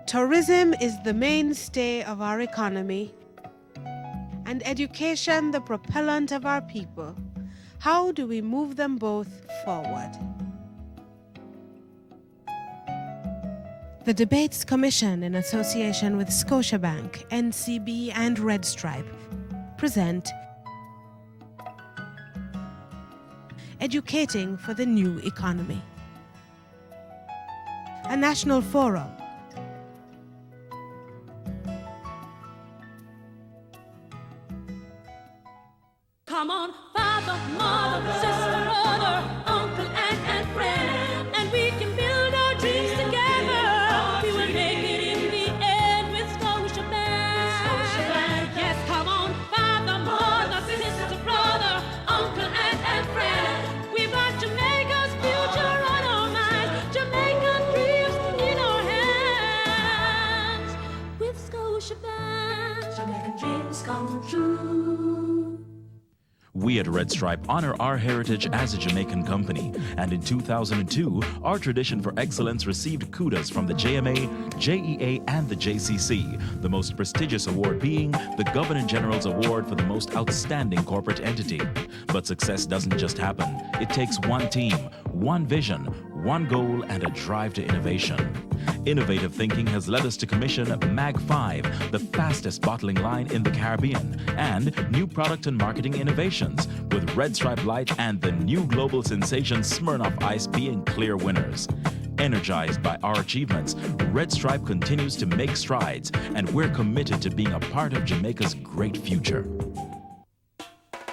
Tourism is the mainstay of our economy, and education the propellant of our people. How do we move them both forward? The Debates Commission, in association with Scotiabank, NCB, and Red Stripe, present Educating for the New Economy, a national forum. Come on, father, mother, sister, brother, uncle, aunt, and friend, and we can build our dreams together. We will make it in the end with Scotiabank. Yes, come on, father, mother, sister, brother, uncle, aunt, and friend. We've got Jamaica's future on our minds, Jamaican dreams in our hands. With Scotiabank, Jamaican dreams come true. We at Red Stripe honor our heritage as a Jamaican company, and in 2002, our tradition for excellence received kudos from the JMA, JEA, and the JCC, the most prestigious award being the Gabbidon General's Award for the most outstanding corporate entity. But success doesn't just happen. It takes one team, one vision, one goal, and a drive to innovation. Innovative thinking has led us to commission MAG 5, the fastest bottling line in the Caribbean, and new product and marketing innovations, with Red Stripe Light and the new global sensation Smirnoff Ice being clear winners. Energized by our achievements, Red Stripe continues to make strides, and we're committed to being a part of Jamaica's great future.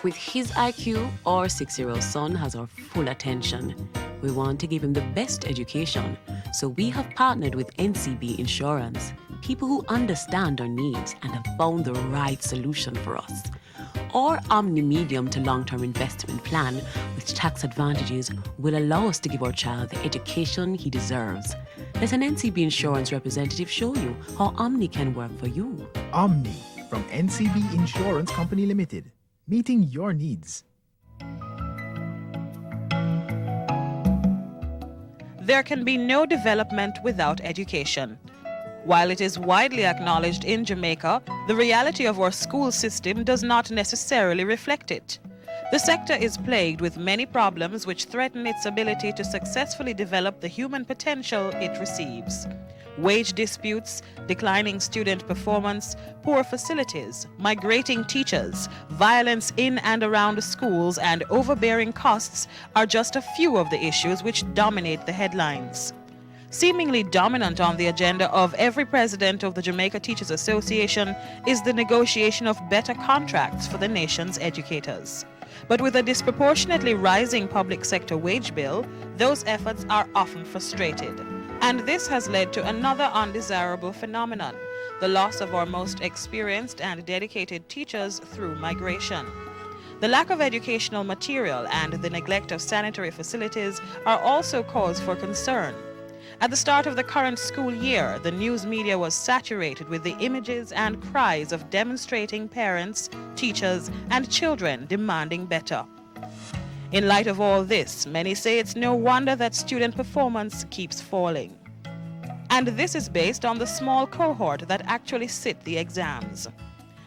With his IQ, our 6-year-old son has our full attention. We want to give him the best education, so we have partnered with NCB Insurance, people who understand our needs and have found the right solution for us. Our Omni medium to long-term investment plan with tax advantages will allow us to give our child the education he deserves. Let an NCB Insurance representative show you how Omni can work for you. Omni from NCB Insurance Company Limited, meeting your needs. There can be no development without education. While it is widely acknowledged in Jamaica, the reality of our school system does not necessarily reflect it. The sector is plagued with many problems which threaten its ability to successfully develop the human potential it receives. Wage disputes, declining student performance, poor facilities, migrating teachers, violence in and around schools, and overbearing costs are just a few of the issues which dominate the headlines. Seemingly dominant on the agenda of every president of the Jamaica Teachers Association is the negotiation of better contracts for the nation's educators. But with a disproportionately rising public sector wage bill, those efforts are often frustrated. And this has led to another undesirable phenomenon, the loss of our most experienced and dedicated teachers through migration. The lack of educational material and the neglect of sanitary facilities are also cause for concern. At the start of the current school year, the news media was saturated with the images and cries of demonstrating parents, teachers, and children demanding better. In light of all this, many say it's no wonder that student performance keeps falling. And this is based on the small cohort that actually sit the exams.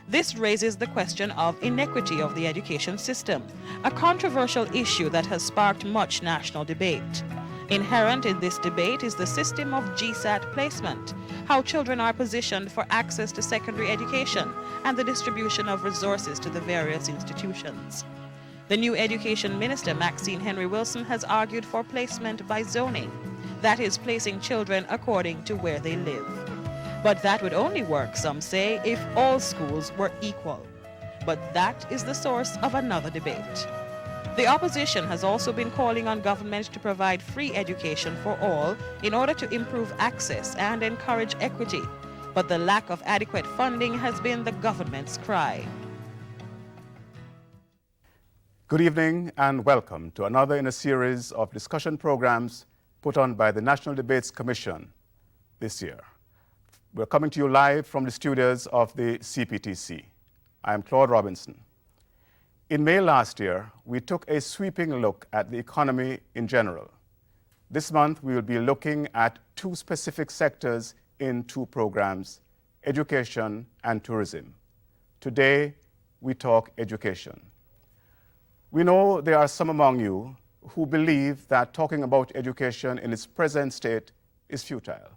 This raises the question of inequity of the education system, a controversial issue that has sparked much national debate. Inherent in this debate is the system of GSAT placement, how children are positioned for access to secondary education, and the distribution of resources to the various institutions. The new Education Minister, Maxine Henry Wilson, has argued for placement by zoning, that is, placing children according to where they live. But that would only work, some say, if all schools were equal. But that is the source of another debate. The opposition has also been calling on government to provide free education for all in order to improve access and encourage equity. But the lack of adequate funding has been the government's cry. Good evening and welcome to another in a series of discussion programs put on by the National Debates Commission this year. We're coming to you live from the studios of the CPTC. I am Claude Robinson. In May last year, we took a sweeping look at the economy in general. This month, we will be looking at two specific sectors in two programs, education and tourism. Today, we talk education. We know there are some among you who believe that talking about education in its present state is futile.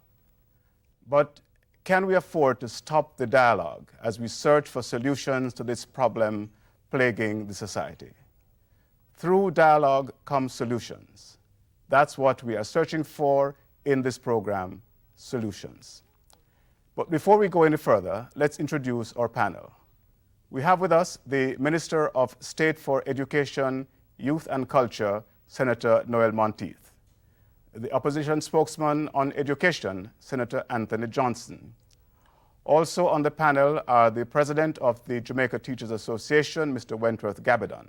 But can we afford to stop the dialogue as we search for solutions to this problem plaguing the society? Through dialogue come solutions. That's what we are searching for in this program, solutions. But before we go any further, let's introduce our panel. We have with us the Minister of State for Education, Youth and Culture, Senator Noel Monteith. The opposition spokesman on education, Senator Anthony Johnson. Also on the panel are the President of the Jamaica Teachers Association, Mr. Wentworth Gabbidon,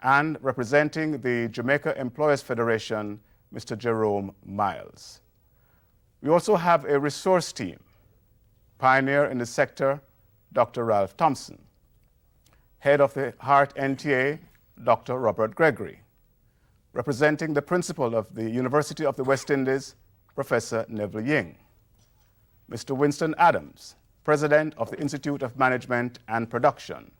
and representing the Jamaica Employers Federation, Mr. Jerome Miles. We also have a resource team, pioneer in the sector, Dr. Ralph Thompson, head of the Heart NTA, Dr. Robert Gregory, representing the principal of the University of the West Indies, Professor Neville Ying, Mr. Winston Adams, president of the Institute of Management and Production,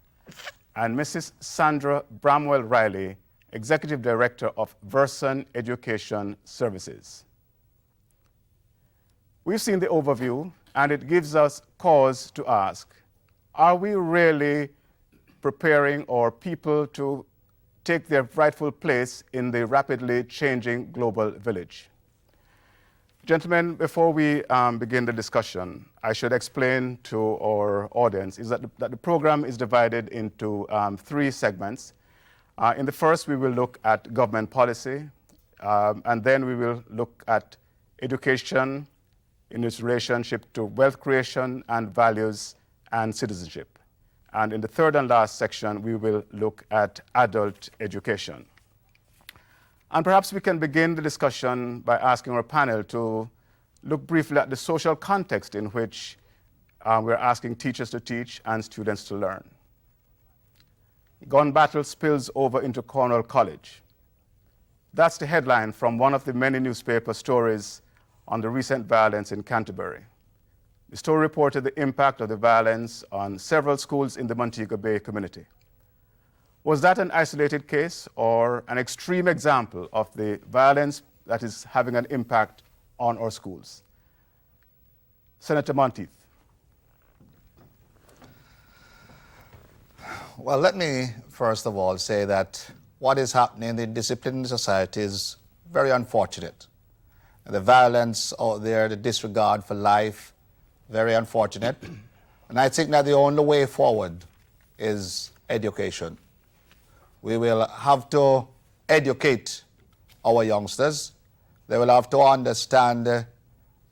and Mrs. Sandra Bramwell Riley, executive director of Verson Education Services. We've seen the overview, and it gives us cause to ask, are we really preparing our people to take their rightful place in the rapidly changing global village? Gentlemen, before we begin the discussion, I should explain to our audience is that the program is divided into three segments. In the first, we will look at government policy, and then we will look at education in its relationship to wealth creation and values and citizenship. And in the third and last section, we will look at adult education. And perhaps we can begin the discussion by asking our panel to look briefly at the social context in which we're asking teachers to teach and students to learn. Gun battle spills over into Cornwall College. That's the headline from one of the many newspaper stories on the recent violence in Canterbury. The story reported the impact of the violence on several schools in the Montego Bay community. Was that an isolated case or an extreme example of the violence that is having an impact on our schools? Senator Monteith. Well, let me first of all say that what is happening in the disciplined society is very unfortunate. The violence out there, the disregard for life, very unfortunate. And I think that the only way forward is education. We will have to educate our youngsters. They will have to understand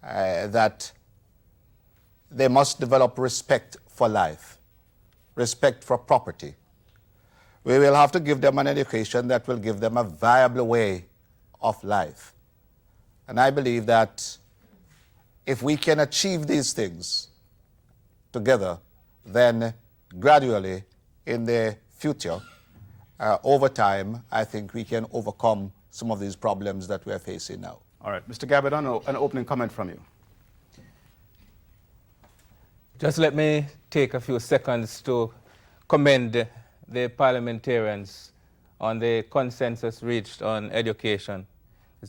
that they must develop respect for life, respect for property. We will have to give them an education that will give them a viable way of life. And I believe that if we can achieve these things together, then gradually in the future, over time, I think we can overcome some of these problems that we are facing now. All right, Mr. Gabbidon, an opening comment from you. Just let me take a few seconds to commend the parliamentarians on the consensus reached on education.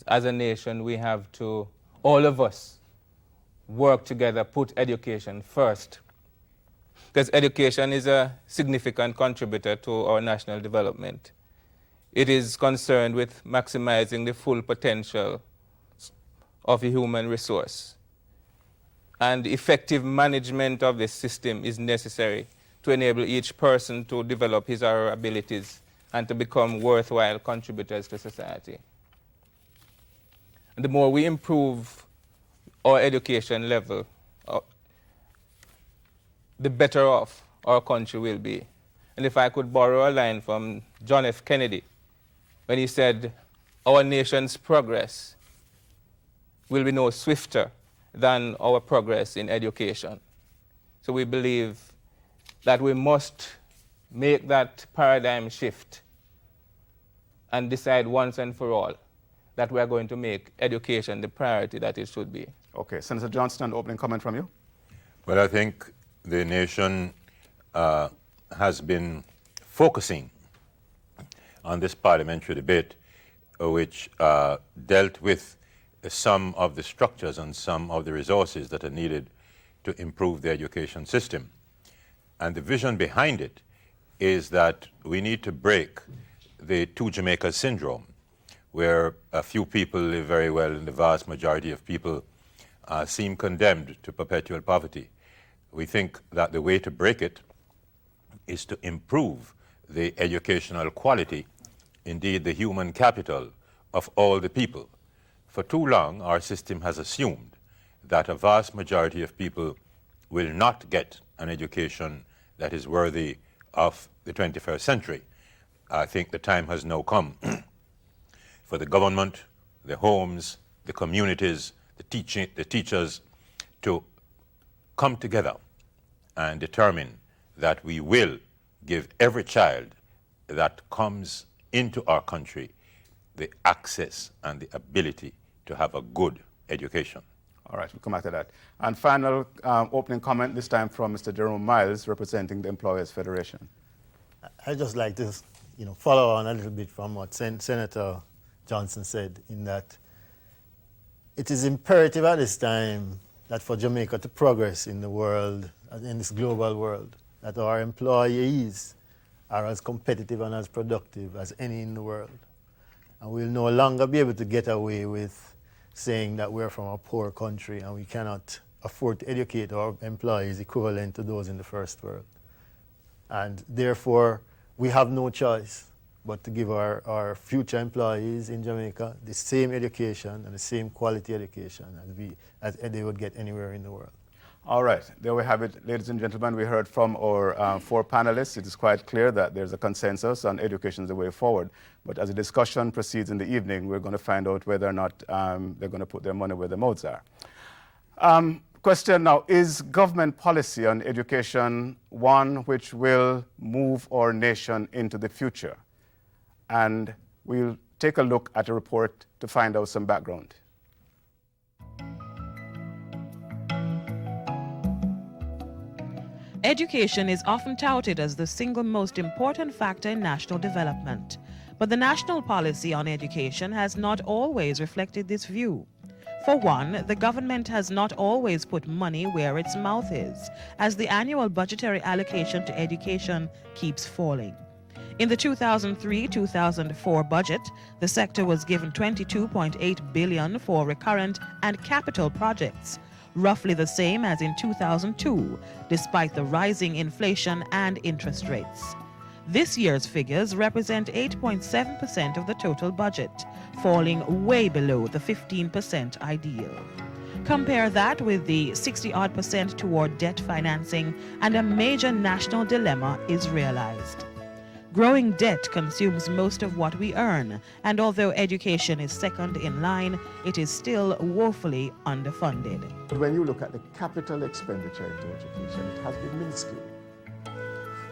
As a nation, we have to, all of us, work together, put education first. Because education is a significant contributor to our national development. It is concerned with maximizing the full potential of a human resource. And effective management of this system is necessary to enable each person to develop his or her abilities and to become worthwhile contributors to society. And the more we improve our education level, the better off our country will be. And if I could borrow a line from John F. Kennedy, when he said, our nation's progress will be no swifter than our progress in education. So we believe that we must make that paradigm shift and decide once and for all that we are going to make education the priority that it should be. Okay, Senator Johnston, an opening comment from you? Well, I think the nation has been focusing on this parliamentary debate, which dealt with some of the structures and some of the resources that are needed to improve the education system. And the vision behind it is that we need to break the two Jamaica syndrome, where a few people live very well and the vast majority of people seem condemned to perpetual poverty. We think that the way to break it is to improve the educational quality, indeed the human capital of all the people. For too long, our system has assumed that a vast majority of people will not get an education that is worthy of the 21st century. I think the time has now come for the government, the homes, the communities, the teachers to come together and determine that we will give every child that comes into our country the access and the ability to have a good education. All right, we'll come back to that. And final opening comment, this time from Mr. Jerome Miles, representing the Employers Federation. I'd just like to follow on a little bit from what Senator Johnson said, in that it is imperative at this time that for Jamaica to progress in the world, in this global world, that our employees are as competitive and as productive as any in the world. And we'll no longer be able to get away with saying that we're from a poor country and we cannot afford to educate our employees equivalent to those in the first world. And therefore, we have no choice but to give our future employees in Jamaica the same education and the same quality education as they would get anywhere in the world. All right, there we have it, ladies and gentlemen. We heard from our 4 panelists. It is quite clear that there's a consensus on education is the way forward. But as the discussion proceeds in the evening, we're going to find out whether or not they're going to put their money where their mouths are. Question now, is government policy on education one which will move our nation into the future? And we'll take a look at a report to find out some background. Education is often touted as the single most important factor in national development. But the national policy on education has not always reflected this view. For one, the government has not always put money where its mouth is, as the annual budgetary allocation to education keeps falling. In the 2003-2004 budget, the sector was given $22.8 billion for recurrent and capital projects, roughly the same as in 2002, despite the rising inflation and interest rates. This year's figures represent 8.7% of the total budget, falling way below the 15% ideal. Compare that with the 60-odd% toward debt financing, and a major national dilemma is realized. Growing debt consumes most of what we earn, and although education is second in line, it is still woefully underfunded. When you look at the capital expenditure into education, it has been minuscule.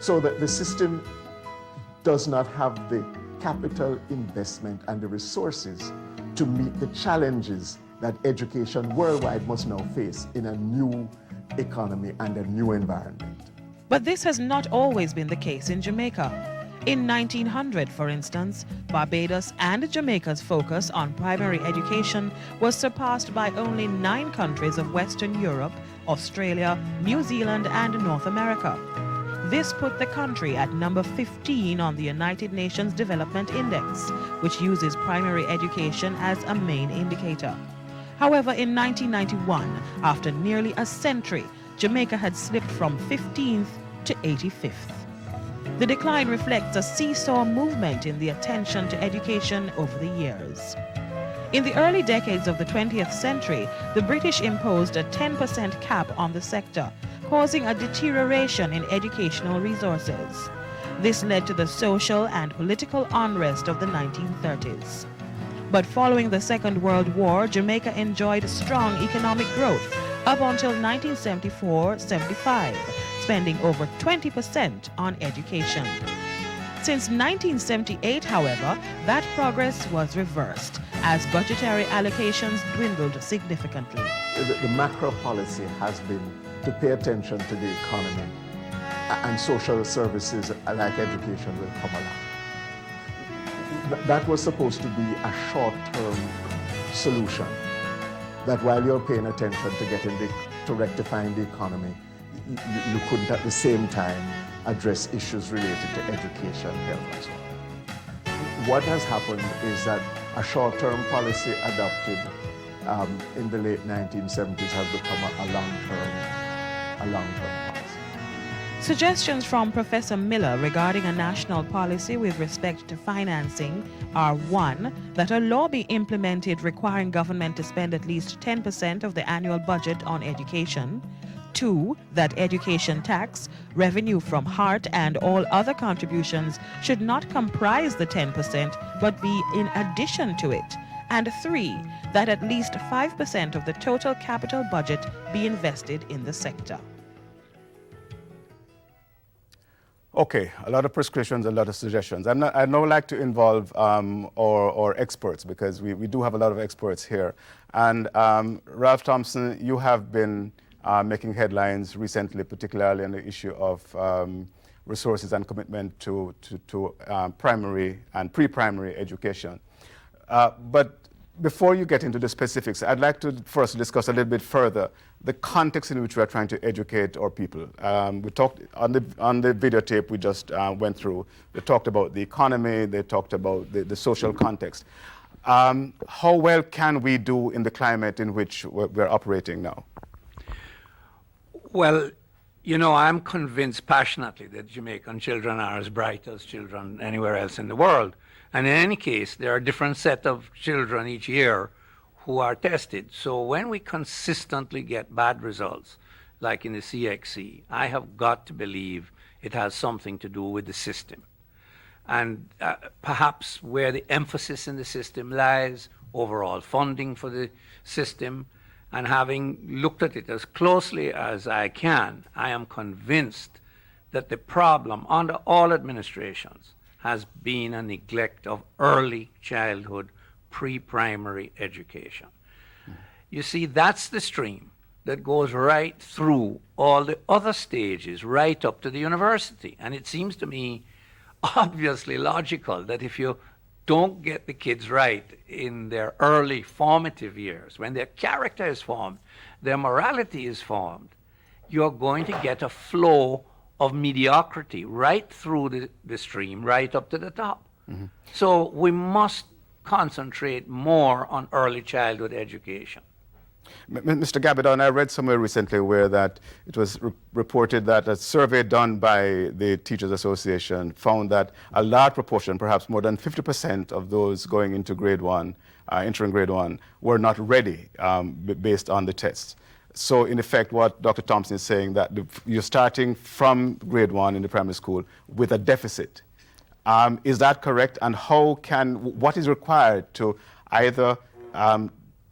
So that the system does not have the capital investment and the resources to meet the challenges that education worldwide must now face in a new economy and a new environment. But this has not always been the case in Jamaica. In 1900, for instance, Barbados and Jamaica's focus on primary education was surpassed by only 9 countries of Western Europe, Australia, New Zealand, and North America. This put the country at number 15 on the United Nations Development Index, which uses primary education as a main indicator. However, in 1991, after nearly a century, Jamaica had slipped from 15th to 85th. The decline reflects a seesaw movement in the attention to education over the years. In the early decades of the 20th century, the British imposed a 10% cap on the sector, causing a deterioration in educational resources. This led to the social and political unrest of the 1930s. But following the Second World War, Jamaica enjoyed strong economic growth up until 1974-75, spending over 20% on education. Since 1978, however, that progress was reversed, as budgetary allocations dwindled significantly. The macro policy has been to pay attention to the economy, and social services like education will come along. That was supposed to be a short-term solution, that while you're paying attention to rectifying the economy, you couldn't at the same time address issues related to education, health, and so on. What has happened is that a short-term policy adopted in the late 1970s has become a long-term policy. Suggestions from Professor Miller regarding a national policy with respect to financing are: 1, that a law be implemented requiring government to spend at least 10% of the annual budget on education; 2, that education tax, revenue from HART, and all other contributions should not comprise the 10% but be in addition to it; and 3, that at least 5% of the total capital budget be invested in the sector. Okay, a lot of prescriptions, a lot of suggestions. I'd now like to involve our experts, because we do have a lot of experts here. And Ralph Thompson, you have been making headlines recently, particularly on the issue of resources and commitment to primary and pre-primary education. But before you get into the specifics, I'd like to first discuss a little bit further the context in which we are trying to educate our people. We talked on the videotape we just went through. They talked about the economy. They talked about the social context. How well can we do in the climate in which we're operating now? Well, you know, I'm convinced passionately that Jamaican children are as bright as children anywhere else in the world. And in any case, there are a different set of children each year who are tested. So when we consistently get bad results, like in the CXC, I have got to believe it has something to do with the system. And perhaps where the emphasis in the system lies, overall funding for the system, and having looked at it as closely as I can, I am convinced that the problem under all administrations has been a neglect of early childhood, pre-primary education. You see, that's the stream that goes right through all the other stages, right up to the university. And it seems to me obviously logical that if you don't get the kids right in their early formative years, when their character is formed, their morality is formed, you're going to get a flow of mediocrity right through the stream, right up to the top. Mm-hmm. So we must concentrate more on early childhood education. Mr. Gabbidon, I read somewhere recently where that it was reported that a survey done by the Teachers Association found that a large proportion, perhaps more than 50% of those going into grade 1, entering grade 1, were not ready based on the tests. So in effect, what Dr. Thompson is saying, that you're starting from grade 1 in the primary school with a deficit. Is that correct? And what is required to either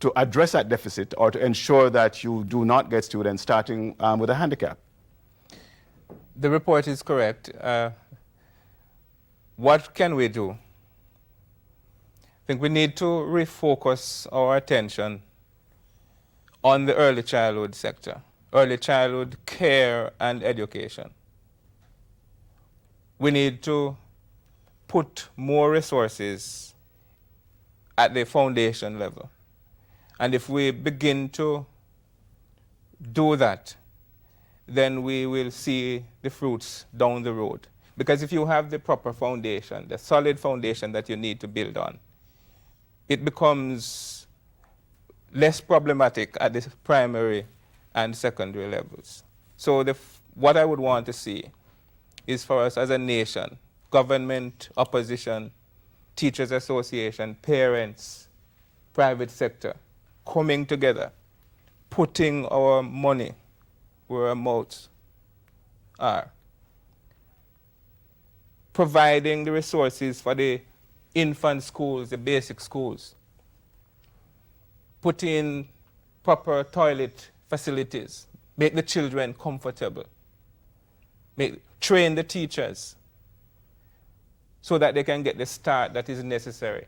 to address that deficit or to ensure that you do not get students starting with a handicap? The report is correct. What can we do? I think we need to refocus our attention on the early childhood sector, early childhood care and education. We need to put more resources at the foundation level. And if we begin to do that, then we will see the fruits down the road. Because if you have the proper foundation, the solid foundation that you need to build on, it becomes less problematic at the primary and secondary levels. So what I would want to see is for us as a nation, government, opposition, teachers association, parents, private sector, coming together, putting our money where our mouths are, providing the resources for the infant schools, the basic schools, put in proper toilet facilities, make the children comfortable, train the teachers so that they can get the start that is necessary.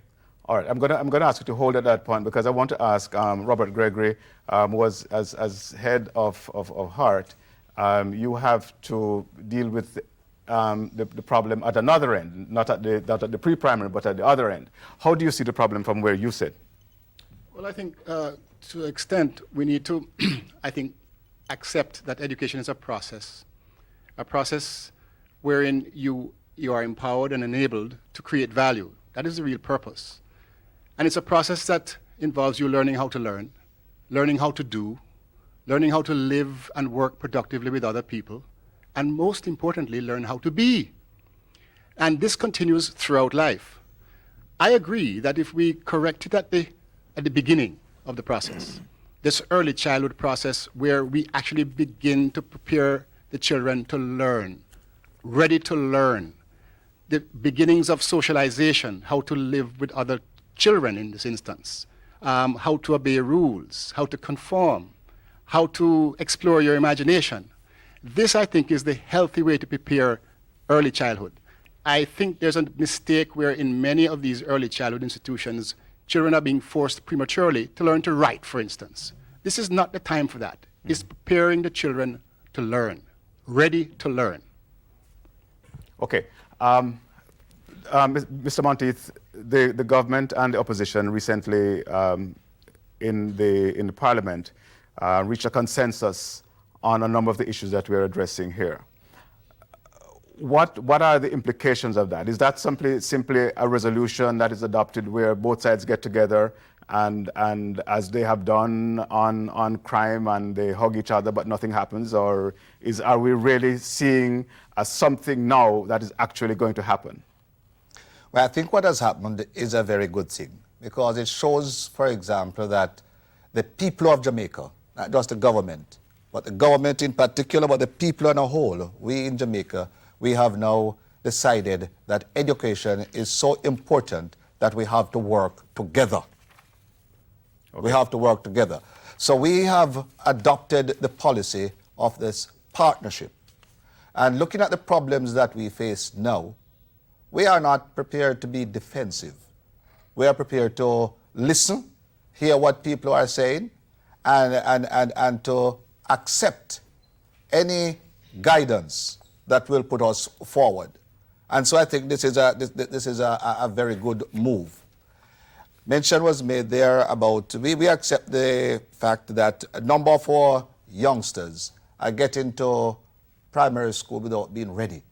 All right, I'm gonna ask you to hold at that point because I want to ask Robert Gregory, was as head of HEART, you have to deal with the problem at another end, not at the pre-primary, but at the other end. How do you see the problem from where you sit? Well, I think to an extent we need to, I think, accept that education is a process wherein you are empowered and enabled to create value. That is the real purpose. And it's a process that involves you learning how to learn, learning how to do, learning how to live and work productively with other people, and most importantly, learn how to be. And this continues throughout life. I agree that if we correct it at the beginning of the process, this early childhood process where we actually begin to prepare the children to learn, ready to learn, the beginnings of socialization, how to live with other children in this instance, how to obey rules, how to conform, how to explore your imagination. This, I think, is the healthy way to prepare early childhood. I think there's a mistake where in many of these early childhood institutions, children are being forced prematurely to learn to write, for instance. This is not the time for that. It's preparing the children to learn, ready to learn. Okay. Mr. Monteith, the government and the opposition recently in the Parliament reached a consensus on a number of the issues that we're addressing here. What are the implications of that? Is that simply a resolution that is adopted where both sides get together and as they have done on crime and they hug each other but nothing happens, or are we really seeing something now that is actually going to happen? Well, I think what has happened is a very good thing because it shows, for example, that the people of Jamaica, not just the government, but the government in particular, but the people on a whole, we in Jamaica, we have now decided that education is so important that we have to work together. Okay. We have to work together. So we have adopted the policy of this partnership. And looking at the problems that we face now, we are not prepared to be defensive. We are prepared to listen, hear what people are saying, and to accept any guidance that will put us forward. And so I think this is a very good move. Mention was made there about, we accept the fact that a number of our youngsters are getting to primary school without being ready.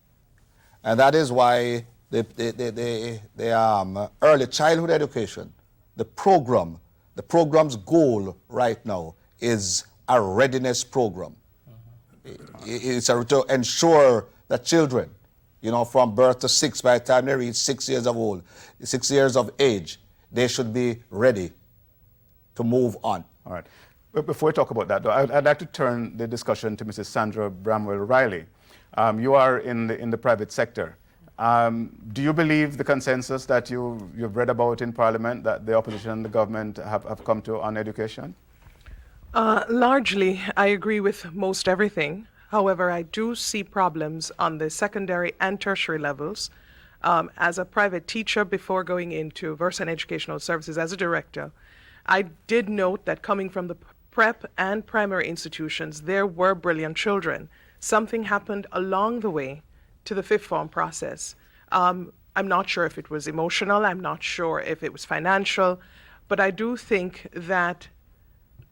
And that is why the early childhood education, the program's goal right now is a readiness program. It's to ensure that children, from birth to 6, by the time they reach 6 years of age, they should be ready to move on. All right. But before we talk about that, though, I'd like to turn the discussion to Mrs. Sandra Bramwell-Riley. You are in the private sector. Do you believe the consensus that you've read about in Parliament that the opposition and the government have come to on education? Largely, I agree with most everything. However, I do see problems on the secondary and tertiary levels. As a private teacher before going into Versa Educational Services as a director, I did note that coming from the prep and primary institutions, there were brilliant children. Something happened along the way to the fifth form process. I'm not sure if it was emotional, I'm not sure if it was financial, but I do think that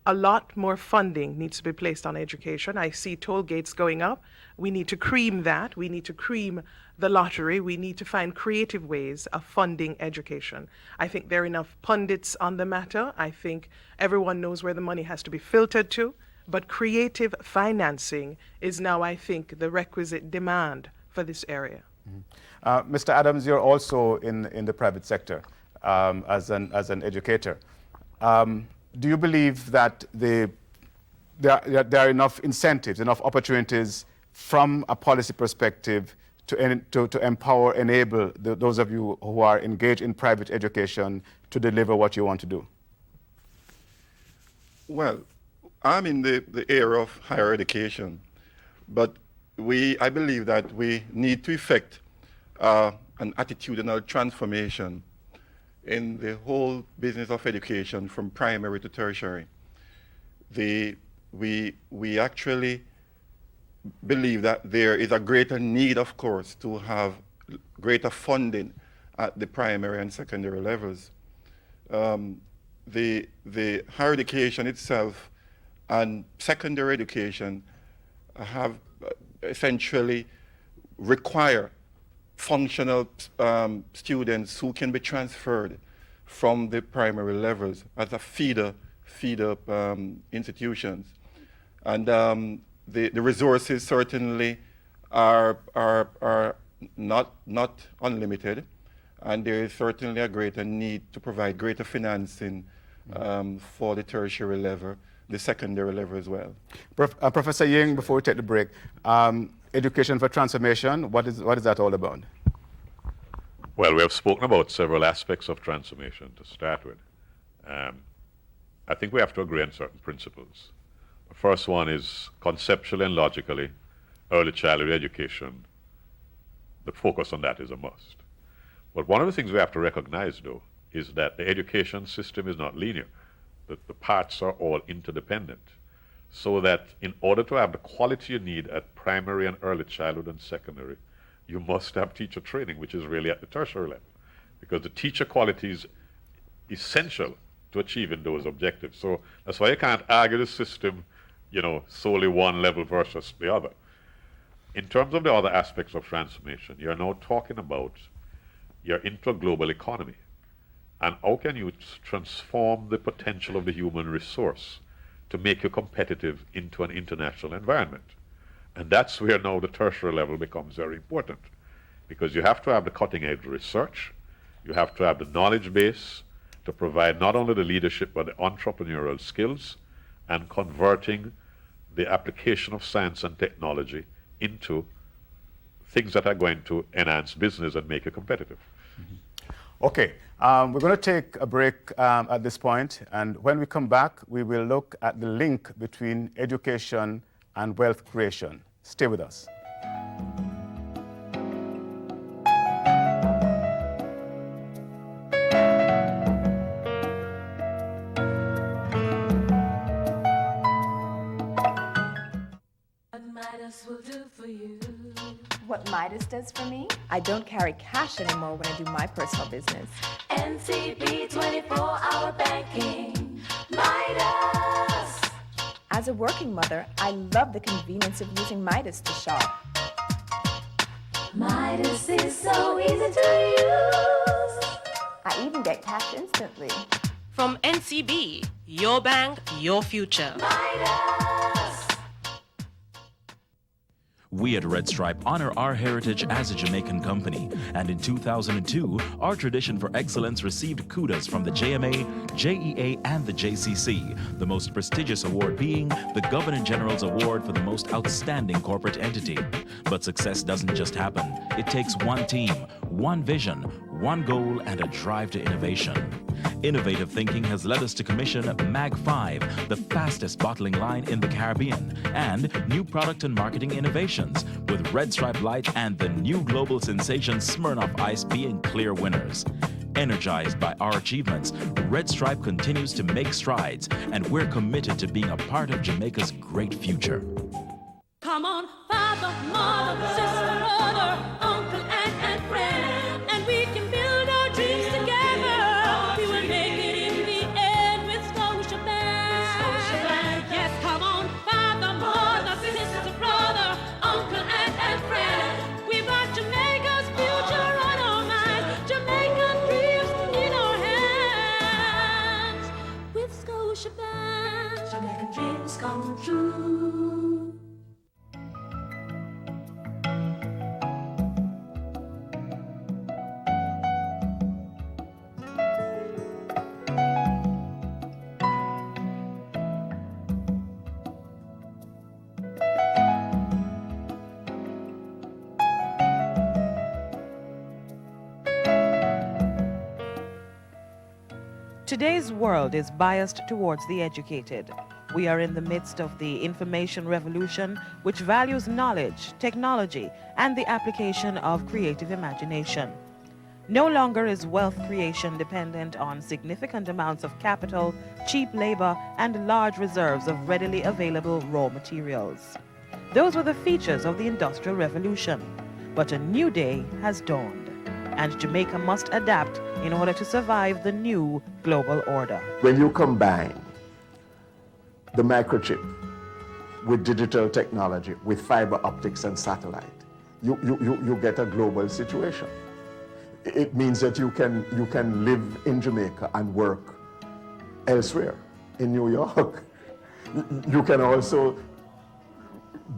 a lot more funding needs to be placed on education. I see toll gates going up. We need to cream that. We need to cream the lottery. We need to find creative ways of funding education. I think there are enough pundits on the matter. I think everyone knows where the money has to be filtered to, but creative financing is now, I think, the requisite demand for this area. Mm-hmm. Mr. Adams, you're also in the private sector as an educator. Do you believe that there are enough incentives, enough opportunities from a policy perspective to empower, enable those of you who are engaged in private education to deliver what you want to do? Well, I'm in the area of higher education, but I believe that we need to effect an attitudinal transformation in the whole business of education from primary to tertiary. We actually believe that there is a greater need, of course, to have greater funding at the primary and secondary levels. The higher education itself and secondary education have essentially require functional students who can be transferred from the primary levels as a feeder institutions. And the resources certainly are not unlimited, and there is certainly a greater need to provide greater financing for the tertiary level, the secondary level as well. Professor Ying, before we take the break, education for transformation, what is that all about? Well, we have spoken about several aspects of transformation to start with. I think we have to agree on certain principles. The first one is conceptually and logically, early childhood education. The focus on that is a must. But one of the things we have to recognize, though, is that the education system is not linear. The parts are all interdependent. So that in order to have the quality you need at primary and early childhood and secondary, you must have teacher training, which is really at the tertiary level. Because the teacher quality is essential to achieving those objectives. So that's why you can't argue the system, solely one level versus the other. In terms of the other aspects of transformation, you're now talking about you're into a global economy. And how can you transform the potential of the human resource to make you competitive into an international environment? And that's where now the tertiary level becomes very important, because you have to have the cutting edge research, you have to have the knowledge base to provide not only the leadership but the entrepreneurial skills, and converting the application of science and technology into things that are going to enhance business and make you competitive. Okay, we're going to take a break at this point, and when we come back, we will look at the link between education and wealth creation. Stay with us. What Midas does for me? I don't carry cash anymore when I do my personal business. NCB 24-hour banking. Midas. As a working mother, I love the convenience of using Midas to shop. Midas is so easy to use. I even get cash instantly. From NCB, your bank, your future. Midas. We at Red Stripe honor our heritage as a Jamaican company, and in 2002, our tradition for excellence received kudos from the JMA, JEA, and the JCC, the most prestigious award being the Governor General's Award for the most outstanding corporate entity. But success doesn't just happen. It takes one team, one vision, one goal, and a drive to innovation. Innovative thinking has led us to commission MAG 5, the fastest bottling line in the Caribbean, and new product and marketing innovations, with Red Stripe Light and the new global sensation Smirnoff Ice being clear winners. Energized by our achievements, Red Stripe continues to make strides, and we're committed to being a part of Jamaica's great future. Come on, father, mother, sister, brother, uncle, aunt, and friend, and we can build our dreams together. We will make it in the end with Scotia Bank. Yes, come on, father, mother, sister, brother, uncle, aunt, and friend. We've got Jamaica's future on our minds, Jamaican dreams in our hands. With Scotia Bank, Jamaican dreams come true. Today's world is biased towards the educated. We are in the midst of the information revolution, which values knowledge, technology, and the application of creative imagination. No longer is wealth creation dependent on significant amounts of capital, cheap labor, and large reserves of readily available raw materials. Those were the features of the Industrial Revolution. But a new day has dawned, and Jamaica must adapt in order to survive the new global order. When you combine the microchip with digital technology, with fiber optics and satellite, you get a global situation. It means that you can live in Jamaica and work elsewhere, in New York. You can also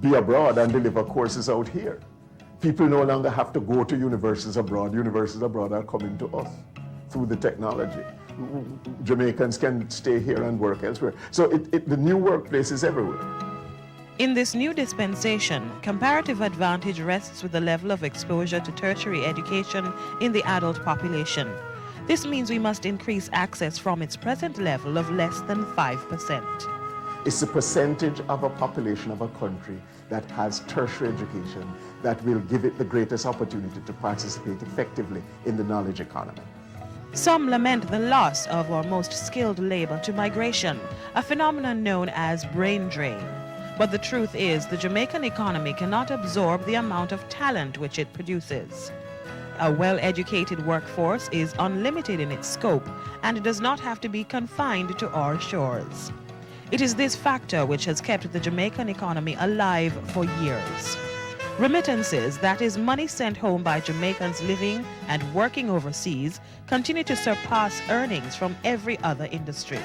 be abroad and deliver courses out here. People no longer have to go to universities abroad. Universities abroad are coming to us through the technology. Jamaicans can stay here and work elsewhere. So the new workplace is everywhere. In this new dispensation, comparative advantage rests with the level of exposure to tertiary education in the adult population. This means we must increase access from its present level of less than 5%. It's the percentage of a population of a country that has tertiary education that will give it the greatest opportunity to participate effectively in the knowledge economy. Some lament the loss of our most skilled labor to migration, a phenomenon known as brain drain. But the truth is, the Jamaican economy cannot absorb the amount of talent which it produces. A well-educated workforce is unlimited in its scope and does not have to be confined to our shores. It is this factor which has kept the Jamaican economy alive for years. Remittances, that is money sent home by Jamaicans living and working overseas, continue to surpass earnings from every other industry.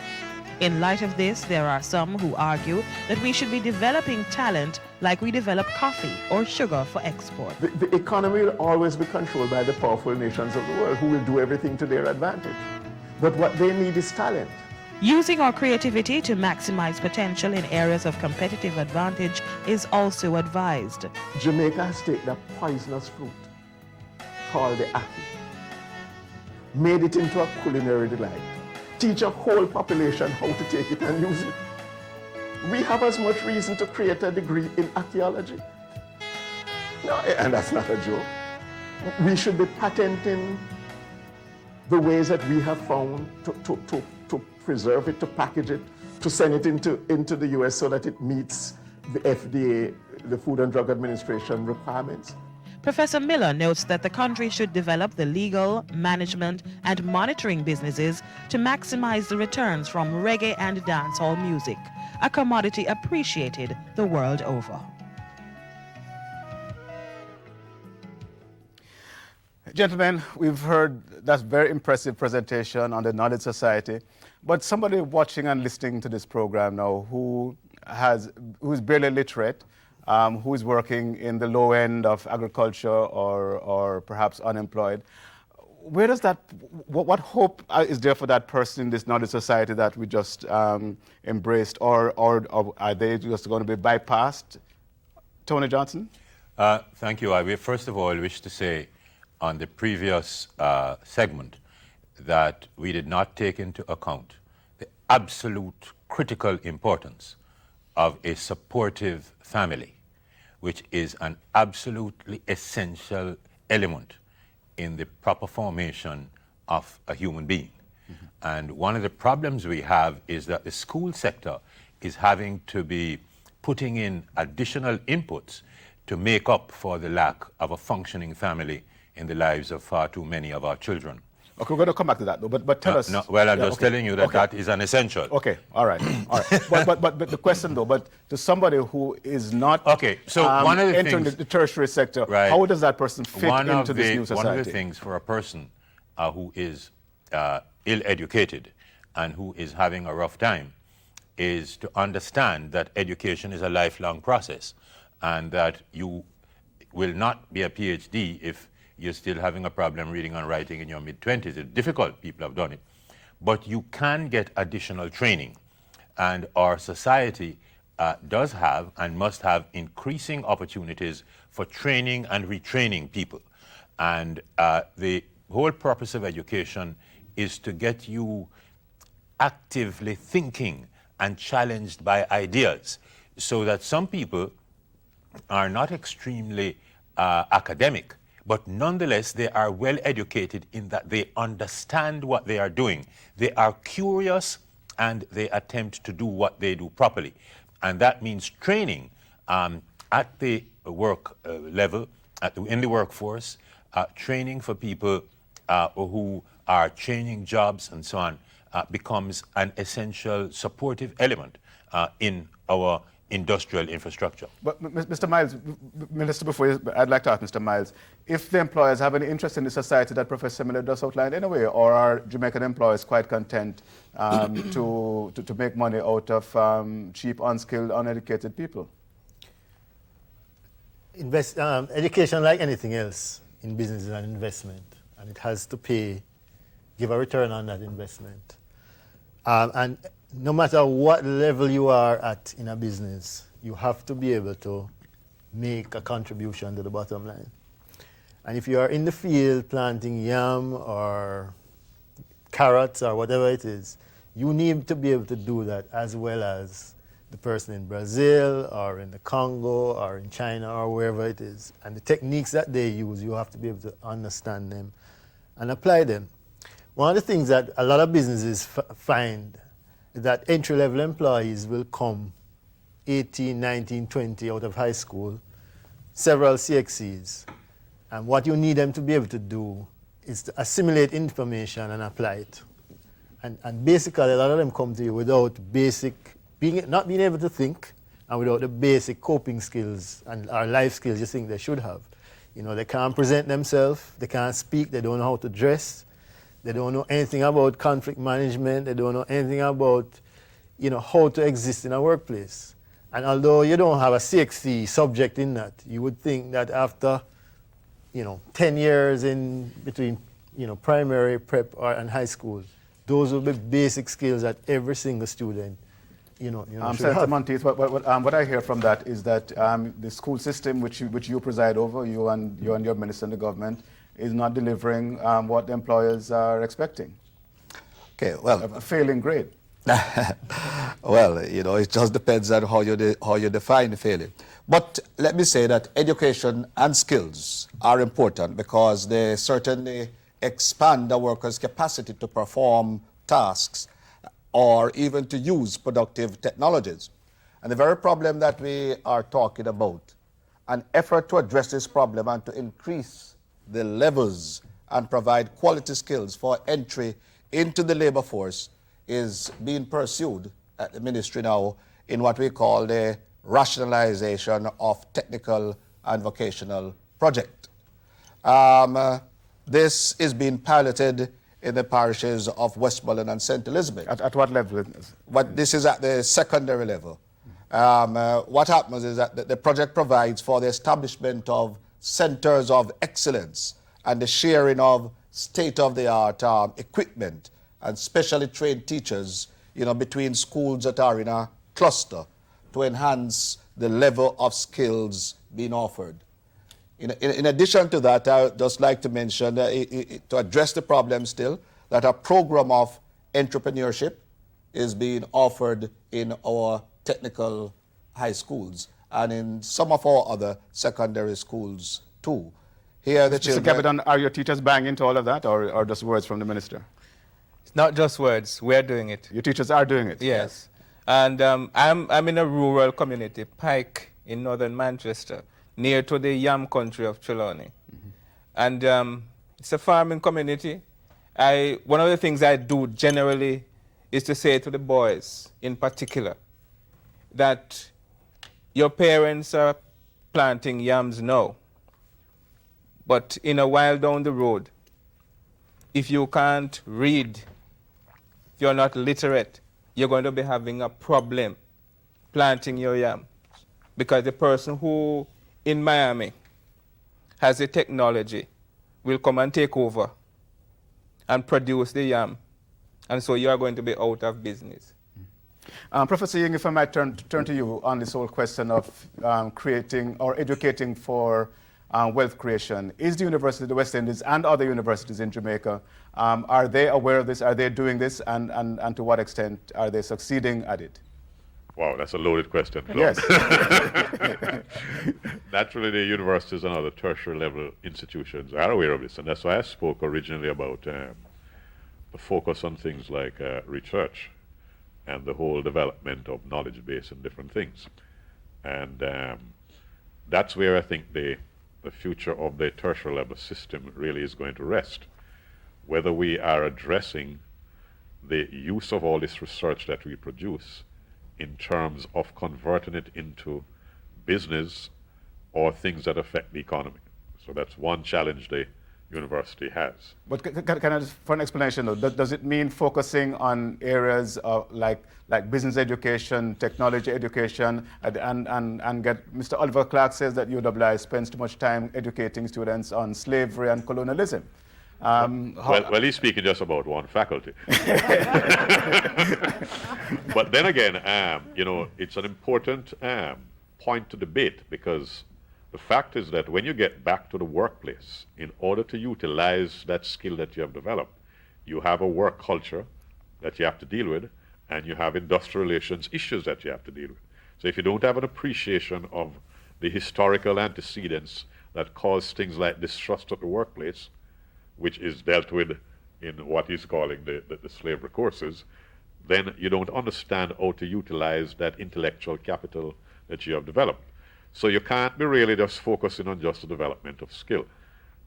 In light of this, there are some who argue that we should be developing talent like we develop coffee or sugar for export. The economy will always be controlled by the powerful nations of the world who will do everything to their advantage. But what they need is talent. Using our creativity to maximize potential in areas of competitive advantage is also advised. Jamaica has taken a poisonous fruit called the ackee, made it into a culinary delight, teach a whole population how to take it and use it. We have as much reason to create a degree in archaeology. No, and that's not a joke. We should be patenting the ways that we have found to preserve it, to package it, to send it into the US so that it meets the FDA, the Food and Drug Administration requirements. Professor Miller notes that the country should develop the legal, management, and monitoring businesses to maximize the returns from reggae and dancehall music, a commodity appreciated the world over. Gentlemen, we've heard that very impressive presentation on the Knowledge Society, but somebody watching and listening to this program now who's barely literate, who is working in the low end of agriculture or perhaps unemployed, where does that, what hope is there for that person in this Knowledge Society that we just embraced, or are they just going to be bypassed? Tony Johnson? Thank you. I first of all wish to say on the previous segment that we did not take into account the absolute critical importance of a supportive family, which is an absolutely essential element in the proper formation of a human being. Mm-hmm. And one of the problems we have is that the school sector is having to be putting in additional inputs to make up for the lack of a functioning family in the lives of far too many of our children. Okay, we're going to come back to that, though, but tell us... No, well, I'm just telling you that that is an essential. Okay, all right. But the question, though, but to somebody who is not one of the entering things, the tertiary sector, right, how does that person fit into this new society? One of the things for a person who is ill-educated and who is having a rough time is to understand that education is a lifelong process and that you will not be a PhD if you're still having a problem reading and writing in your mid-20s. It's difficult, people have done it. But you can get additional training. And our society does have and must have increasing opportunities for training and retraining people. And the whole purpose of education is to get you actively thinking and challenged by ideas, so that some people are not extremely academic, but nonetheless, they are well educated in that they understand what they are doing. They are curious and they attempt to do what they do properly. And that means training at the work level, in the workforce, training for people who are changing jobs and so on becomes an essential supportive element in our industrial infrastructure. But Mr. Miles, Minister, I'd like to ask Mr. Miles, if the employers have any interest in the society that Professor Miller just outlined anyway, or are Jamaican employers quite content to make money out of cheap, unskilled, uneducated people? Education, like anything else in business, is an investment, and it has to give a return on that investment. And no matter what level you are at in a business, you have to be able to make a contribution to the bottom line. And if you are in the field planting yam or carrots or whatever it is, you need to be able to do that as well as the person in Brazil or in the Congo or in China or wherever it is. And the techniques that they use, you have to be able to understand them and apply them. One of the things that a lot of businesses find is that entry-level employees will come 18, 19, 20 out of high school, several CXCs. And what you need them to be able to do is to assimilate information and apply it. And basically, a lot of them come to you without not being able to think, and without the basic coping skills and our life skills you think they should have. You know, they can't present themselves, they can't speak, they don't know how to dress, they don't know anything about conflict management, they don't know anything about, how to exist in a workplace. And although you don't have a CXC subject in that, you would think that after, 10 years in between, primary, prep, and high school, those will be basic skills that every single student, Senator Monteith, what I hear from that is that the school system which you preside over, you and your minister in the government, is not delivering what the employers are expecting. Okay, well, a failing grade. Well, it just depends on how you define failing. But let me say that education and skills are important because they certainly expand the worker's capacity to perform tasks or even to use productive technologies. And the very problem that we are talking about, an effort to address this problem and to increase the levels and provide quality skills for entry into the labor force is being pursued at the ministry now in what we call the rationalization of technical and vocational project. This is being piloted in the parishes of Westmoreland and St. Elizabeth. At what level? But this is at the secondary level. What happens is that the project provides for the establishment of centers of excellence and the sharing of state-of-the-art equipment and specially trained teachers, between schools that are in a cluster to enhance the level of skills being offered. In addition to that, I would just like to mention, to address the problem still, that a program of entrepreneurship is being offered in our technical high schools and in some of our other secondary schools too. Here the Mr. Gabbidon, are your teachers buying into all of that or just words from the minister? It's not just words, we're doing it. Your teachers are doing it? Yes. And I'm in a rural community, Pike, in northern Manchester, near to the yam country of Trelawney. And it's a farming community. One of the things I do generally is to say to the boys in particular that your parents are planting yams now, but in a while down the road, if you can't read, if you're not literate, you're going to be having a problem planting your yam. Because the person who in Miami has the technology will come and take over and produce the yam. And so you are going to be out of business. Professor Ying, if I might turn to you on this whole question of creating or educating for wealth creation. Is the University of the West Indies and other universities in Jamaica, are they aware of this? Are they doing this? And to what extent are they succeeding at it? Wow, that's a loaded question. Flo. Yes. Naturally, the universities and other tertiary level institutions are aware of this, and that's why I spoke originally about the focus on things like research and the whole development of knowledge base and different things. And that's where I think the future of the tertiary level system really is going to rest. Whether we are addressing the use of all this research that we produce in terms of converting it into business or things that affect the economy. So that's one challenge the university has. But can I just, for an explanation though, does it mean focusing on areas of like business education, technology education, and get, Mr. Oliver Clark says that UWI spends too much time educating students on slavery and colonialism. Well, he's speaking just about one faculty. But then again, it's an important point to debate, because the fact is that when you get back to the workplace, in order to utilize that skill that you have developed, you have a work culture that you have to deal with, and you have industrial relations issues that you have to deal with. So if you don't have an appreciation of the historical antecedents that cause things like distrust of the workplace, which is dealt with in what he's calling the slavery courses, then you don't understand how to utilize that intellectual capital that you have developed. So you can't be really just focusing on just the development of skill.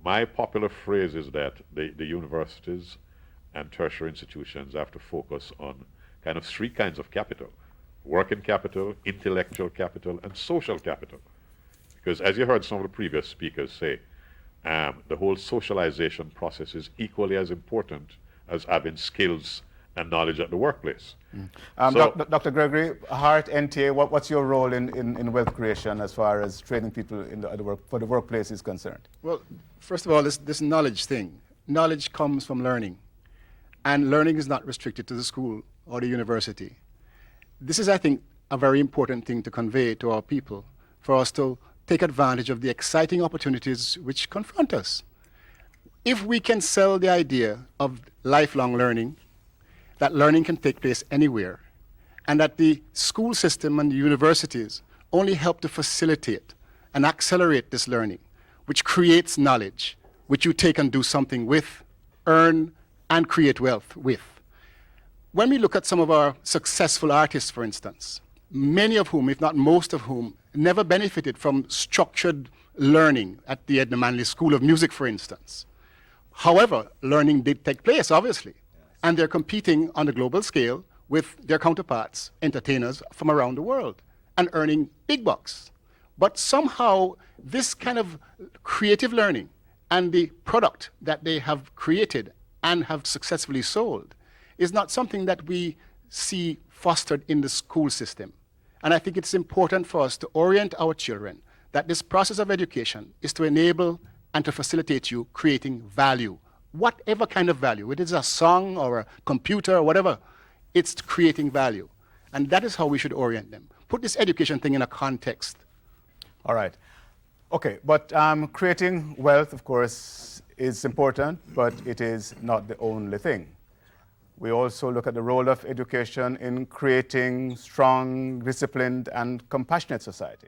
My popular phrase is that the universities and tertiary institutions have to focus on kind of three kinds of capital: working capital, intellectual capital, and social capital. Because as you heard some of the previous speakers say, the whole socialization process is equally as important as having skills and knowledge at the workplace. Dr. Gregory Hart, NTA, what's your role in wealth creation as far as training people in for the workplace is concerned? Well, first of all, this knowledge thing. Knowledge comes from learning. And learning is not restricted to the school or the university. This is, I think, a very important thing to convey to our people, for us to take advantage of the exciting opportunities which confront us. If we can sell the idea of lifelong learning, that learning can take place anywhere, and that the school system and the universities only help to facilitate and accelerate this learning, which creates knowledge, which you take and do something with, earn, and create wealth with. When we look at some of our successful artists, for instance, many of whom, if not most of whom, never benefited from structured learning at the Edna Manley School of Music, for instance. However, learning did take place, obviously, and they're competing on a global scale with their counterparts, entertainers from around the world, and earning big bucks. But somehow, this kind of creative learning and the product that they have created and have successfully sold is not something that we see fostered in the school system. And I think it's important for us to orient our children that this process of education is to enable and to facilitate you creating value, whatever kind of value. Whether it's a song or a computer or whatever, it's creating value. And that is how we should orient them. Put this education thing in a context. All right. Okay, but creating wealth, of course, is important, but it is not the only thing. We also look at the role of education in creating strong, disciplined, and compassionate society.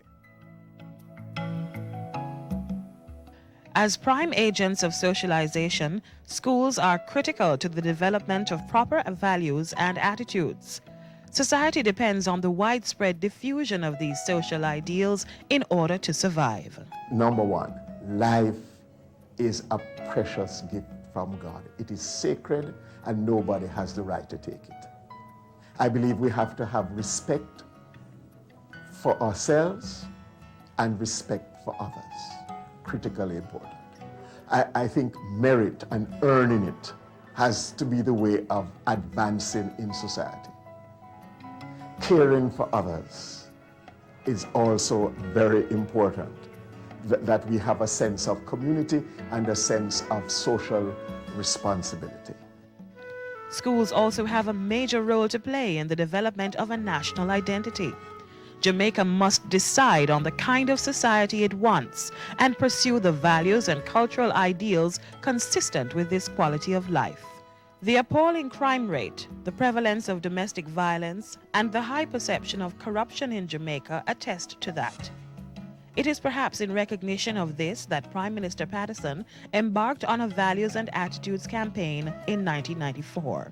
As prime agents of socialization, schools are critical to the development of proper values and attitudes. Society depends on the widespread diffusion of these social ideals in order to survive. Number one, life is a precious gift from God. It is sacred and nobody has the right to take it. I believe we have to have respect for ourselves and respect for others. Critically important. I think merit and earning it has to be the way of advancing in society. Caring for others is also very important, that we have a sense of community and a sense of social responsibility. Schools also have a major role to play in the development of a national identity. Jamaica must decide on the kind of society it wants and pursue the values and cultural ideals consistent with this quality of life. The appalling crime rate, the prevalence of domestic violence, and the high perception of corruption in Jamaica attest to that. It is perhaps in recognition of this that Prime Minister Patterson embarked on a Values and Attitudes campaign in 1994.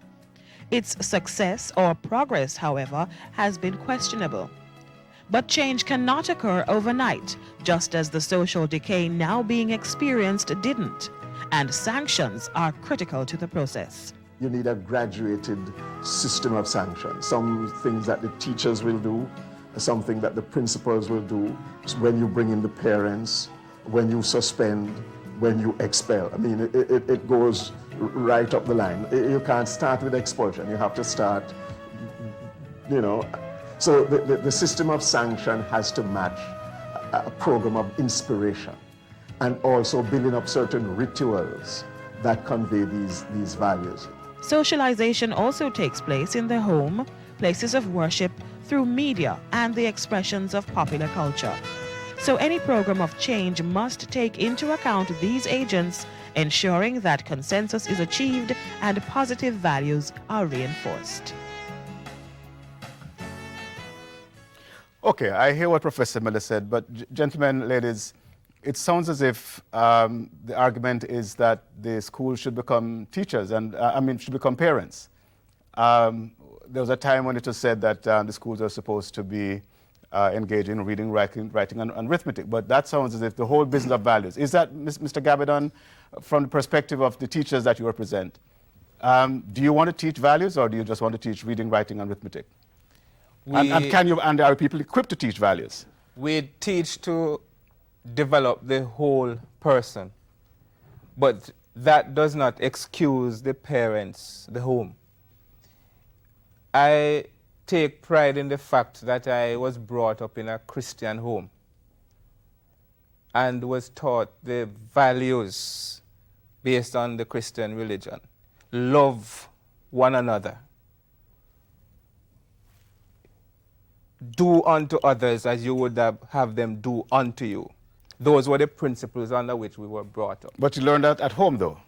Its success or progress, however, has been questionable. But change cannot occur overnight, just as the social decay now being experienced didn't, and sanctions are critical to the process. You need a graduated system of sanctions, some things that the teachers will do, something that the principals will do, when you bring in the parents, when you suspend, when you expel. I mean, it goes right up the line. You can't start with expulsion. You have to start, you know. So the system of sanction has to match a program of inspiration and also building up certain rituals that convey these values. Socialization also takes place in the home, places of worship, through media and the expressions of popular culture. So any program of change must take into account these agents, ensuring that consensus is achieved and positive values are reinforced. Okay, I hear what Professor Miller said, but gentlemen, ladies, it sounds as if the argument is that the school should become teachers and, should become parents. There was a time when it was said that the schools are supposed to be engaged in reading, writing, and arithmetic, but that sounds as if the whole business of values. Is that, Mr. Gabbidon, from the perspective of the teachers that you represent, do you want to teach values or do you just want to teach reading, writing, and arithmetic? And are people equipped to teach values? We teach to develop the whole person, but that does not excuse the parents, the home. I take pride in the fact that I was brought up in a Christian home and was taught the values based on the Christian religion. Love one another. Do unto others as you would have them do unto you. Those were the principles under which we were brought up. But you learned that at home, though?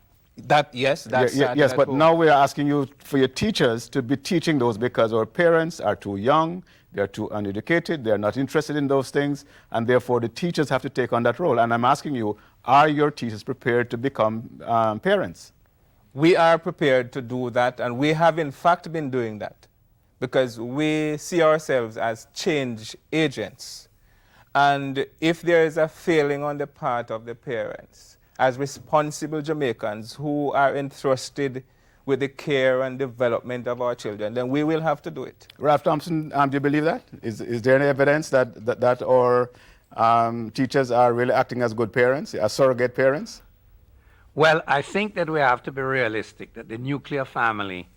Yes, yes, but now we are asking you for your teachers to be teaching those because our parents are too young, they're too uneducated, they're not interested in those things, and therefore the teachers have to take on that role. And I'm asking you, are your teachers prepared to become parents? We are prepared to do that, and we have in fact been doing that because we see ourselves as change agents. And if there is a failing on the part of the parents, as responsible Jamaicans who are entrusted with the care and development of our children, then we will have to do it. Ralph Thompson, do you believe that? Is there any evidence that our teachers are really acting as good parents, as surrogate parents? Well, I think that we have to be realistic, that the nuclear family,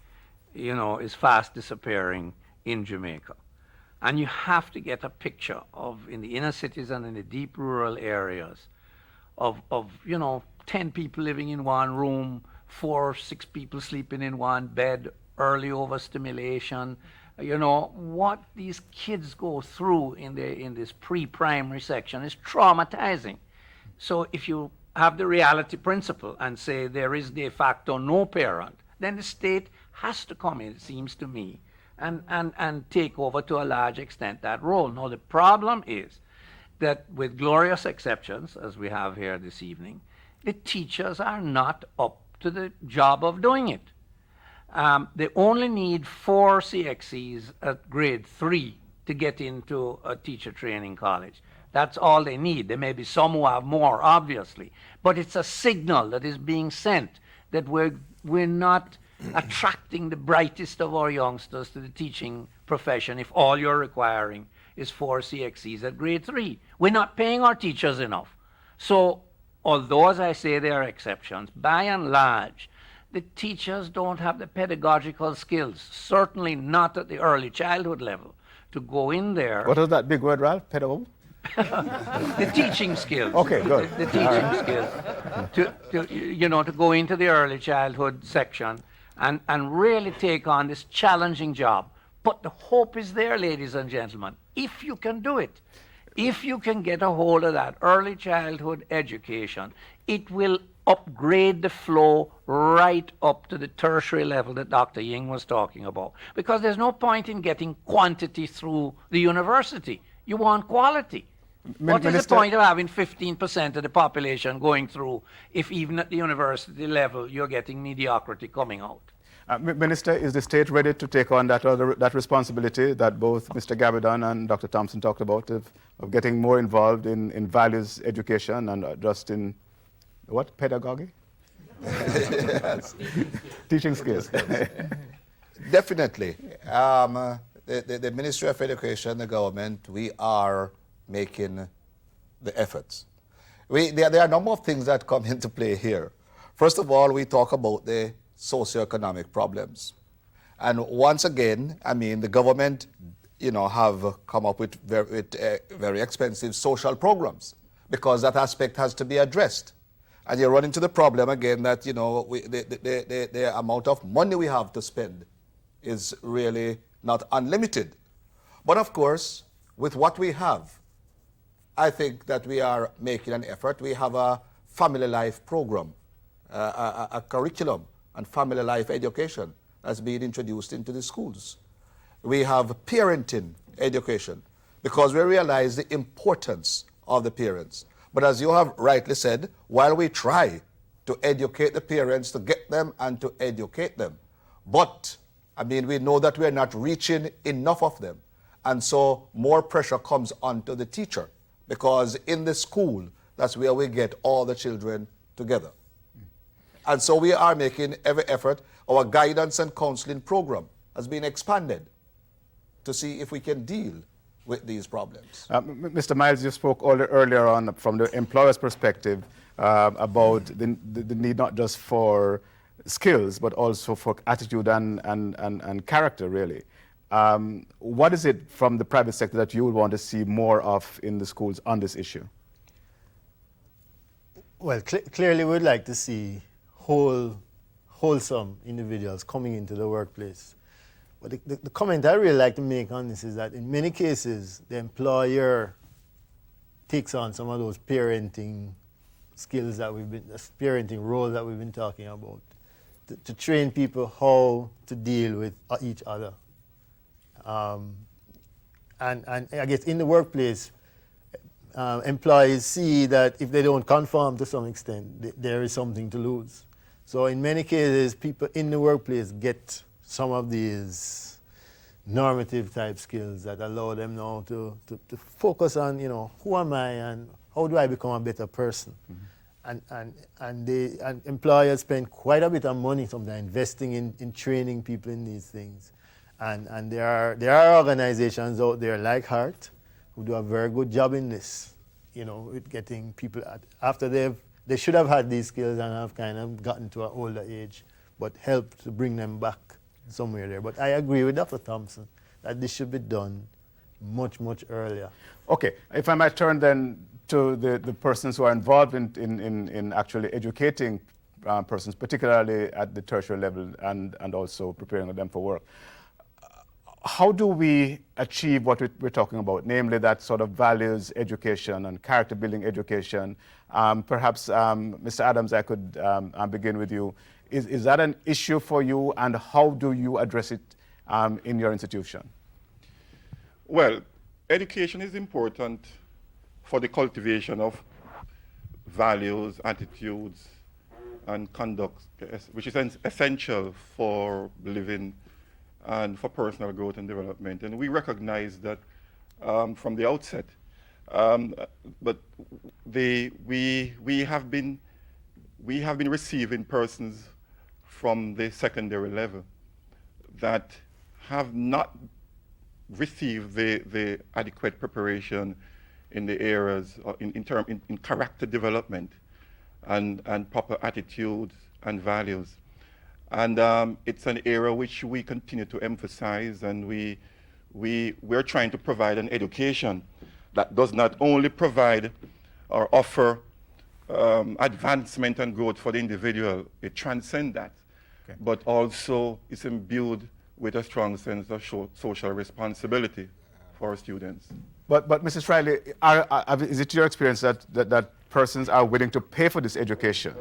is fast disappearing in Jamaica. And you have to get a picture of, in the inner cities and in the deep rural areas, of 10 people living in one room, 4 or 6 people sleeping in one bed, early overstimulation. What these kids go through in this pre-primary section is traumatizing. So if you have the reality principle and say there is de facto no parent, then the state has to come in, it seems to me, and take over to a large extent that role. Now the problem is that with glorious exceptions, as we have here this evening, the teachers are not up to the job of doing it. They only need 4 CXCs at grade 3 to get into a teacher training college. That's all they need. There may be some who have more, obviously, but it's a signal that is being sent that we're not attracting the brightest of our youngsters to the teaching profession if all you're requiring is 4 CXCs at grade 3. We're not paying our teachers enough. So, although, as I say, there are exceptions, by and large, the teachers don't have the pedagogical skills, certainly not at the early childhood level, to go in there. What is that big word, Ralph? Pedagogue? The teaching skills. Okay, good. The teaching skills. To go into the early childhood section and really take on this challenging job. But the hope is there, ladies and gentlemen, if you can do it. If you can get a hold of that early childhood education, it will upgrade the flow right up to the tertiary level that Dr. Ying was talking about. Because there's no point in getting quantity through the university. You want quality. What is the point of having 15% of the population going through if even at the university level you're getting mediocrity coming out? Minister, is the state ready to take on that responsibility that both Mr. Gabbidon and Dr. Thompson talked about of getting more involved in values education and just in what? Pedagogy? Yes. Teaching skills. Definitely. The Ministry of Education, the government, we are making the efforts. There are a number of things that come into play here. First of all, we talk about the socioeconomic problems. And once again, I mean, the government, have come up with very expensive social programs because that aspect has to be addressed. And you run into the problem again that, the amount of money we have to spend is really not unlimited. But of course, with what we have, I think that we are making an effort. We have a family life program, a curriculum and family life education that's being introduced into the schools. We have parenting education because we realize the importance of the parents. But as you have rightly said, while we try to educate the parents, to get them and to educate them, but I mean, we know that we're not reaching enough of them. And so more pressure comes onto the teacher because in the school, that's where we get all the children together. And so we are making every effort. Our guidance and counseling program has been expanded to see if we can deal with these problems. Mr. Miles, you spoke earlier on from the employer's perspective about the need not just for skills, but also for attitude and character, really. What is it from the private sector that you would want to see more of in the schools on this issue? Well, clearly we'd like to see wholesome individuals coming into the workplace. But the comment I really like to make on this is that in many cases, the employer takes on some of those parenting skills that parenting roles that we've been talking about, to train people how to deal with each other. And I guess in the workplace, employees see that if they don't conform to some extent, there is something to lose. So in many cases, people in the workplace get some of these normative type skills that allow them now to focus on, who am I and how do I become a better person? Mm-hmm. And employers spend quite a bit of money sometimes investing in training people in these things. And there are organizations out there like HEART who do a very good job in this, with getting people after they should have had these skills and have kind of gotten to an older age, but help to bring them back somewhere there. But I agree with Dr. Thompson that this should be done much, much earlier. Okay, if I might turn then to the persons who are involved in actually educating persons, particularly at the tertiary level and also preparing them for work. How do we achieve what we're talking about, namely that sort of values education and character building education? Perhaps, Mr. Adams, I could begin with you. Is that an issue for you, and how do you address it in your institution? Well, education is important for the cultivation of values, attitudes, and conduct, which is essential for living and for personal growth and development. And we recognize that from the outset. But we have been receiving persons from the secondary level that have not received the adequate preparation in the areas in character development and proper attitudes and values. And it's an area which we continue to emphasize, and we're trying to provide an education that does not only provide or offer advancement and growth for the individual, it transcends that, okay, but also is imbued with a strong sense of social responsibility for our students. But Mrs. Riley, is it your experience that persons are willing to pay for this education?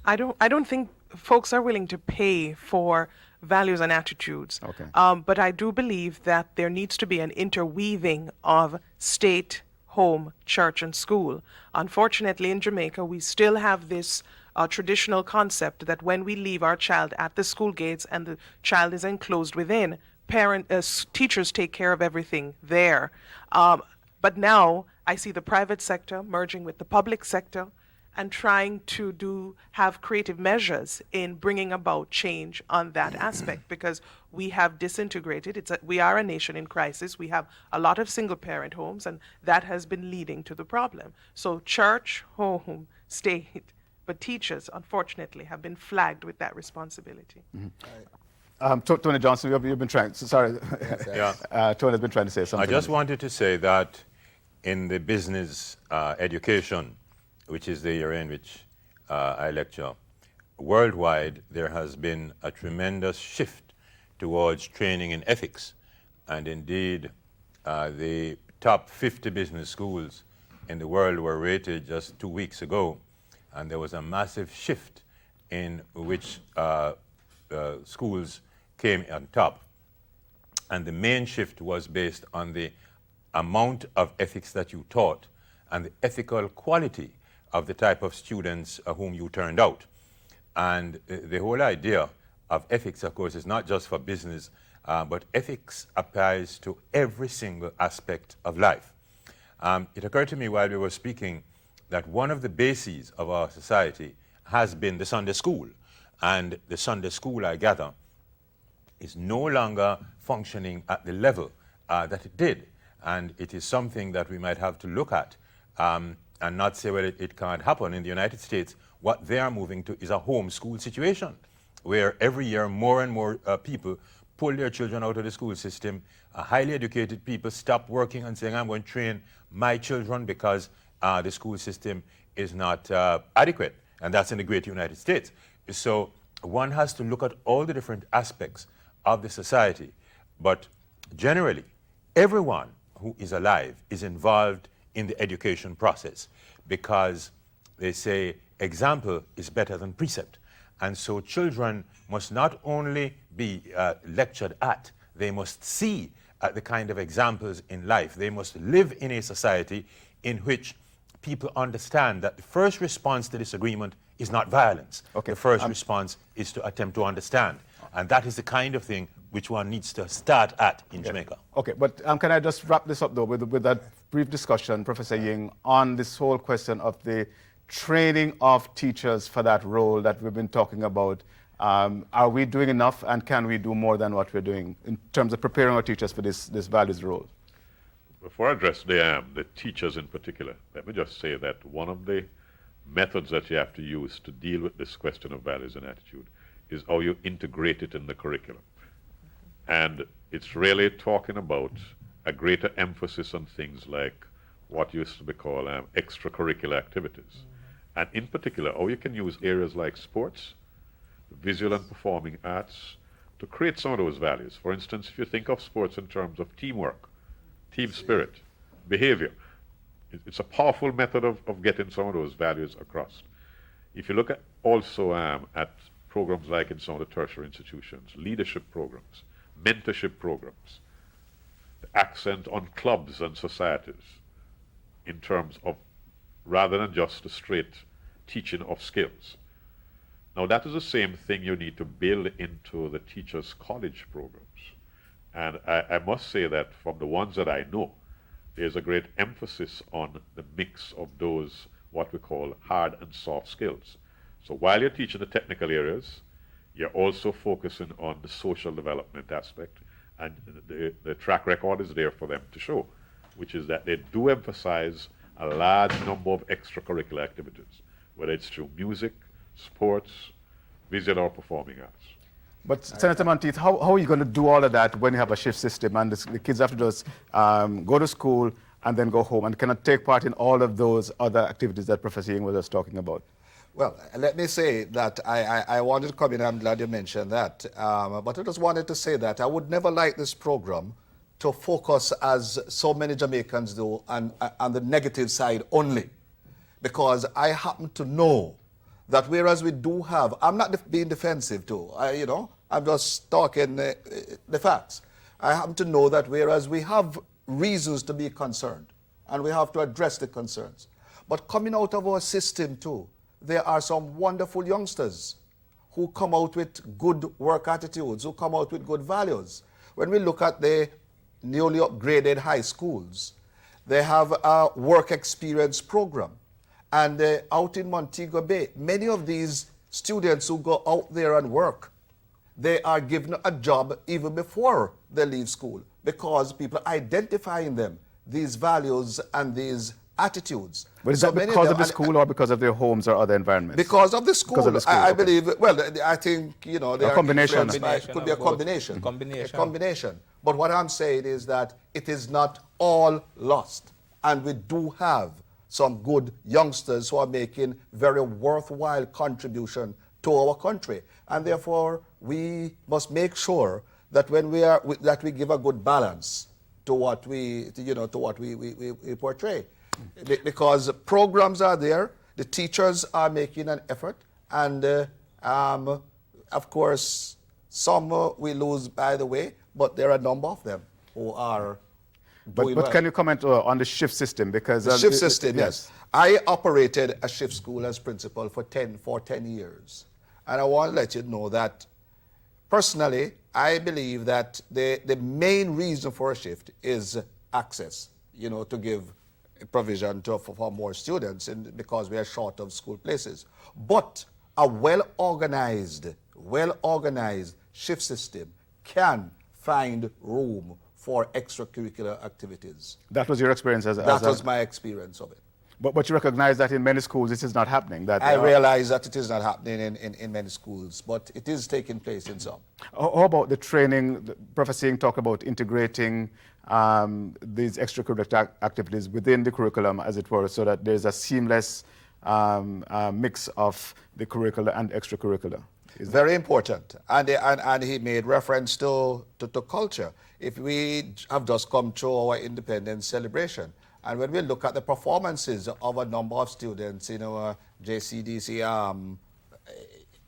I don't think folks are willing to pay for values and attitudes. Okay. But I do believe that there needs to be an interweaving of state, home, church, and school. Unfortunately, in Jamaica, we still have this traditional concept that when we leave our child at the school gates and the child is enclosed within, teachers take care of everything there. But now I see the private sector merging with the public sector and trying to have creative measures in bringing about change on that aspect, because we have disintegrated. We are a nation in crisis. We have a lot of single parent homes, and that has been leading to the problem. So church, home, state, but teachers, unfortunately, have been flagged with that responsibility. Tony Johnson, you've been trying, sorry. Tony has been trying to say something. I just wanted to say that in the business education, which is the area in which I lecture, worldwide there has been a tremendous shift towards training in ethics. And indeed, the top 50 business schools in the world were rated just 2 weeks ago. And there was a massive shift in which schools came on top. And the main shift was based on the amount of ethics that you taught and the ethical quality of the type of students whom you turned out. And the whole idea of ethics, of course, is not just for business, but ethics applies to every single aspect of life. It occurred to me while we were speaking that one of the bases of our society has been the Sunday school. And the Sunday school, I gather, is no longer functioning at the level that it did. And it is something that we might have to look at and not say, well, it can't happen. In the United States, what they are moving to is a homeschool situation, where every year more and more people pull their children out of the school system. Highly educated people stop working and saying, I'm going to train my children because the school system is not adequate. And that's in the great United States. So one has to look at all the different aspects of the society. But generally, everyone who is alive is involved in the education process, because they say example is better than precept. And so children must not only be lectured at, they must see the kind of examples in life. They must live in a society in which people understand that the first response to disagreement is not violence. Okay. The first response is to attempt to understand. And that is the kind of thing which one needs to start at in Jamaica. Okay, but can I just wrap this up, though, with that brief discussion, Professor Ying, on this whole question of the training of teachers for that role that we've been talking about. Are we doing enough, and can we do more than what we're doing in terms of preparing our teachers for this values role? Before I address the teachers in particular, let me just say that one of the methods that you have to use to deal with this question of values and attitude is how you integrate it in the curriculum. And it's really talking about a greater emphasis on things like what used to be called extracurricular activities. And in particular, how you can use areas like sports, visual and performing arts, to create some of those values. For instance, if you think of sports in terms of teamwork, team spirit, behavior, it's a powerful method of getting some of those values across. If you look at also at programs like in some of the tertiary institutions, leadership programs, mentorship programs, the accent on clubs and societies in terms of rather than just the straight teaching of skills. Now that is the same thing you need to build into the teachers' college programs. And I must say that from the ones that I know, there's a great emphasis on the mix of those, what we call hard and soft skills. So while you're teaching the technical areas, you're also focusing on the social development aspect, and the track record is there for them to show, which is that they do emphasize a large number of extracurricular activities, whether it's through music, sports, visual or performing arts. But Senator Monteith, how are you going to do all of that when you have a shift system and the kids have to just go to school and then go home and cannot take part in all of those other activities that Professor Ying was just talking about? Well, let me say that I wanted to come in, I'm glad you mentioned that, but I just wanted to say that I would never like this program to focus, as so many Jamaicans do, on the negative side only, because I happen to know that whereas we do have, I'm not being defensive too, I'm just talking the facts. I happen to know that whereas we have reasons to be concerned, and we have to address the concerns, but coming out of our system too, there are some wonderful youngsters who come out with good work attitudes, who come out with good values. When we look at the newly upgraded high schools, they have a work experience program. And out in Montego Bay, many of these students who go out there and work, they are given a job even before they leave school because people are identifying them, these values and these attitudes. But is that because of the school or because of their homes or other environments? Because of the school. Because of the school, I okay. believe, well, I think, they A are combination. influenced by, it could be a combination. Combination. A combination. But what I'm saying is that it is not all lost. And we do have some good youngsters who are making very worthwhile contribution to our country. And therefore, we must make sure that when that we give a good balance to what we portray. Because programs are there, the teachers are making an effort, and of course, some we lose by the way, but there are a number of them who are doing well. But can you comment on the shift system? Because the shift system, yes. I operated a shift school as principal for 10 years. And I want to let you know that personally, I believe that the main reason for a shift is access, to give provision for more students because we are short of school places. But a well-organized shift system can find room for extracurricular activities. That was your experience That was my experience of it. But you recognize that in many schools this is not happening. I realize that it is not happening in many schools, but it is taking place in some. How about the training? Professor Singh talked about integrating these extracurricular activities within the curriculum, as it were, so that there's a seamless mix of the curricular and extracurricular. Very important. And he made reference to culture. If we have just come through our independence celebration, and when we look at the performances of a number of students in our JCDC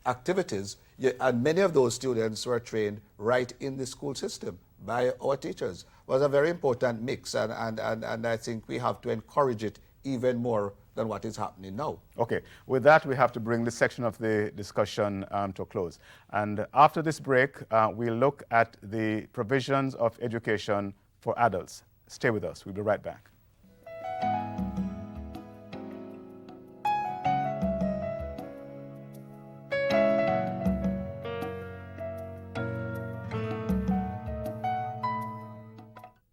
activities, and many of those students were trained right in the school system by our teachers. It was a very important mix, and I think we have to encourage it even more than what is happening now. Okay, with that, we have to bring this section of the discussion to a close. And after this break, we'll look at the provisions of education for adults. Stay with us. We'll be right back.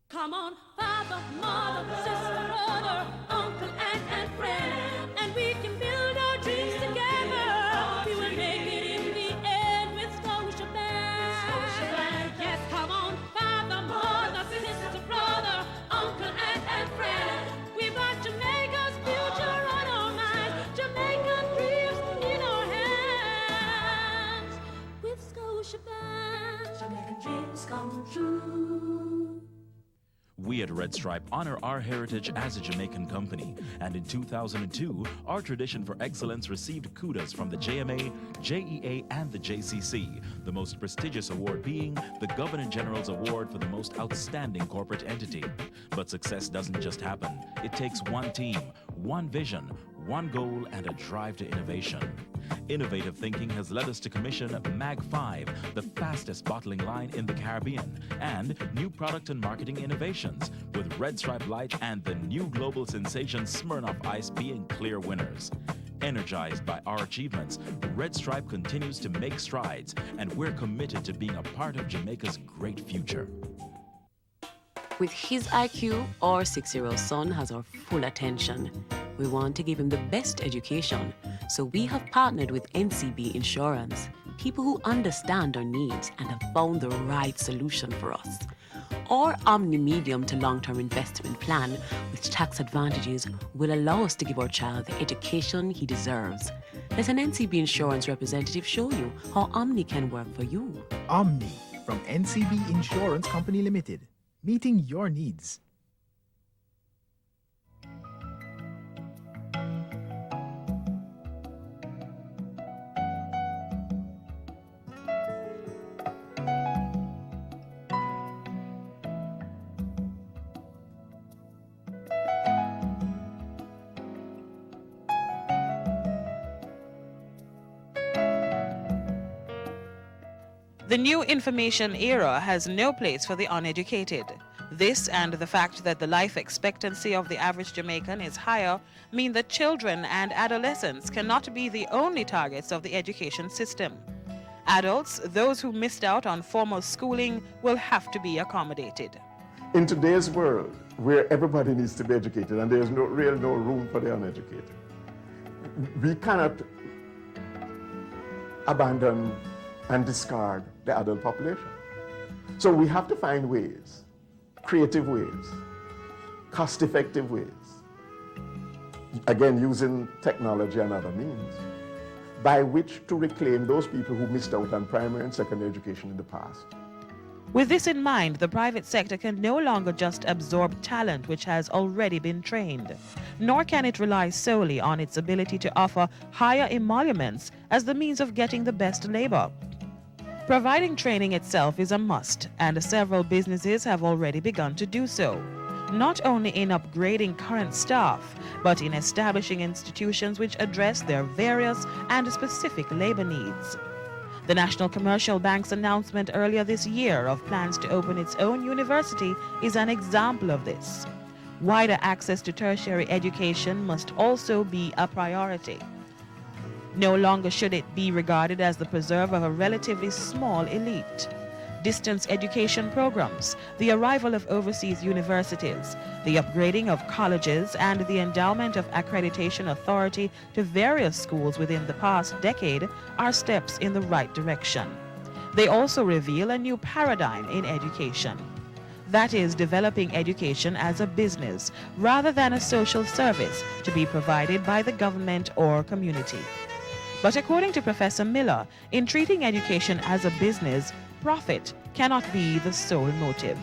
Come on, father, mother, sister, brother, uncle, aunt, and friend, and we can build our dreams together. We will make it in the end with Scotia Bank. Yes, come on, father, mother, sister, brother, uncle, aunt, and friend. We've got Jamaica's future on our minds, Jamaican dreams in our hands. With Scotia Bank, Jamaican dreams come true. We at Red Stripe honor our heritage as a Jamaican company, and in 2002, our tradition for excellence received kudos from the JMA, JEA, and the JCC, the most prestigious award being the Governor General's Award for the most outstanding corporate entity. But success doesn't just happen. It takes one team, one vision, one goal, and a drive to innovation. Innovative thinking has led us to commission MAG 5, the fastest bottling line in the Caribbean, and new product and marketing innovations, with Red Stripe Light and the new global sensation Smirnoff Ice being clear winners. Energized by our achievements, Red Stripe continues to make strides, and we're committed to being a part of Jamaica's great future. With his IQ, our 6-year-old son has our full attention. We want to give him the best education, so we have partnered with NCB Insurance, people who understand our needs and have found the right solution for us. Our Omni medium to long-term investment plan with tax advantages will allow us to give our child the education he deserves. Let an NCB Insurance representative show you how Omni can work for you. Omni from NCB Insurance Company Limited, meeting your needs. The new information era has no place for the uneducated. This and the fact that the life expectancy of the average Jamaican is higher mean that children and adolescents cannot be the only targets of the education system. Adults, those who missed out on formal schooling, will have to be accommodated. In today's world, where everybody needs to be educated and there's no room for the uneducated, we cannot abandon and discard the adult population. So we have to find ways, creative ways, cost-effective ways, again using technology and other means, by which to reclaim those people who missed out on primary and secondary education in the past. With this in mind, the private sector can no longer just absorb talent which has already been trained, nor can it rely solely on its ability to offer higher emoluments as the means of getting the best labor. Providing training itself is a must, and several businesses have already begun to do so, not only in upgrading current staff, but in establishing institutions which address their various and specific labor needs. The National Commercial Bank's announcement earlier this year of plans to open its own university is an example of this. Wider access to tertiary education must also be a priority. No longer should it be regarded as the preserve of a relatively small elite. Distance education programs, the arrival of overseas universities, the upgrading of colleges, and the endowment of accreditation authority to various schools within the past decade are steps in the right direction. They also reveal a new paradigm in education. That is, developing education as a business rather than a social service to be provided by the government or community. But according to Professor Miller, in treating education as a business, profit cannot be the sole motive.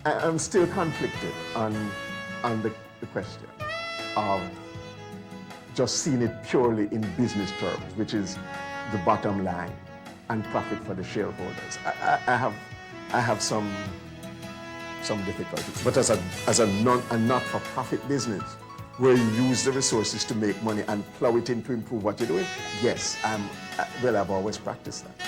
I'm still conflicted on the question of just seeing it purely in business terms, which is the bottom line and profit for the shareholders. I have some difficulties. But as a not-for-profit business, where you use the resources to make money and plow it in to improve what you're doing, yes, I've always practiced that.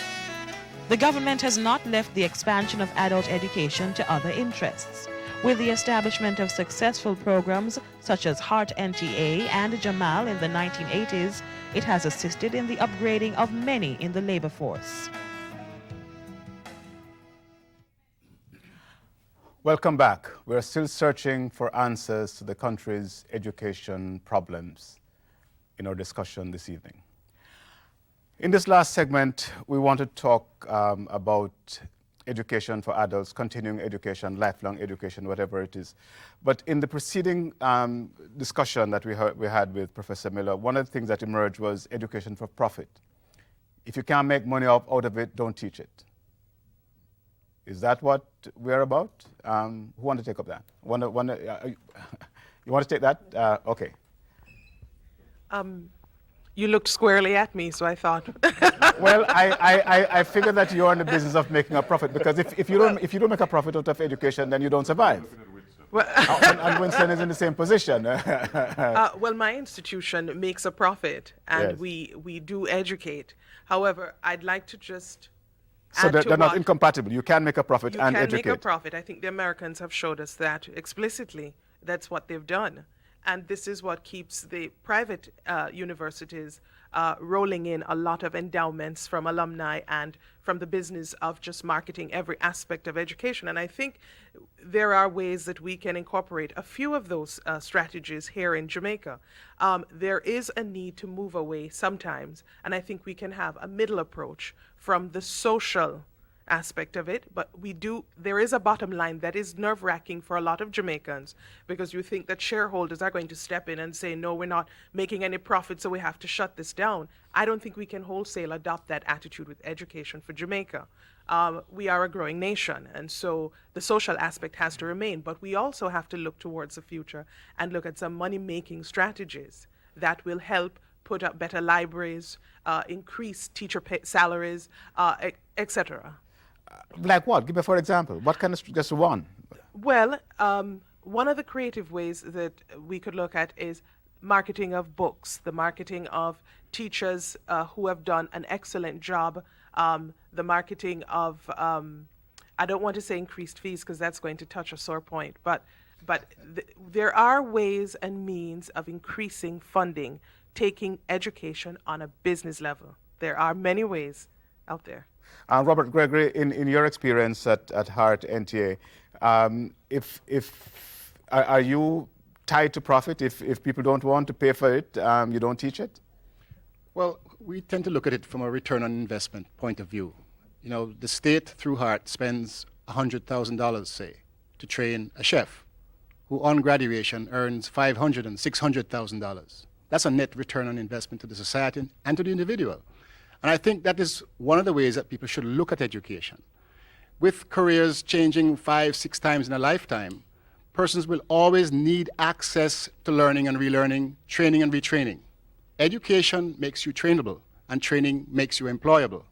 The government has not left the expansion of adult education to other interests. With the establishment of successful programs such as Heart NTA and Jamal in the 1980s, it has assisted in the upgrading of many in the labor force. Welcome back. We're still searching for answers to the country's education problems in our discussion this evening. In this last segment, we want to talk about education for adults, continuing education, lifelong education, whatever it is. But in the preceding discussion that we had with Professor Miller, one of the things that emerged was education for profit. If you can't make money out of it, don't teach it. Is that what we're about? Who wants to take up that? You want to take that? Okay. You looked squarely at me, so I thought. Well, I figured that you're in the business of making a profit, because if you don't make a profit out of education, then you don't survive. Well, and Winston is in the same position. Well, my institution makes a profit, and yes. we do educate. However, I'd like to just so they're not incompatible. You can make a profit and educate. You can make a profit. I think the Americans have showed us that explicitly. That's what they've done. And this is what keeps the private universities rolling in a lot of endowments from alumni and from the business of just marketing every aspect of education. And I think there are ways that we can incorporate a few of those strategies here in Jamaica. There is a need to move away sometimes, and I think we can have a middle approach from the social aspect of it, but there is a bottom line that is nerve-wracking for a lot of Jamaicans, because you think that shareholders are going to step in and say, no, we're not making any profit, so we have to shut this down. I don't think we can wholesale adopt that attitude with education for Jamaica. We are a growing nation, and so the social aspect has to remain, but we also have to look towards the future and look at some money-making strategies that will help put up better libraries, increase teacher salaries, etc. Like what? Give me for example. What kind of, just one? Well, one of the creative ways that we could look at is marketing of books, the marketing of teachers who have done an excellent job the marketing of, I don't want to say increased fees because that's going to touch a sore point, but there are ways and means of increasing funding, taking education on a business level. There are many ways out there. Robert Gregory, in your experience at Hart NTA, are you tied to profit? If people don't want to pay for it, you don't teach it? Well, we tend to look at it from a return on investment point of view. You know, the state through Hart spends $100,000, say, to train a chef who on graduation earns $500,000 and $600,000. That's a net return on investment to the society and to the individual. And I think that is one of the ways that people should look at education. With careers changing 5-6 times in a lifetime, persons will always need access to learning and relearning, training and retraining. Education makes you trainable, and training makes you employable.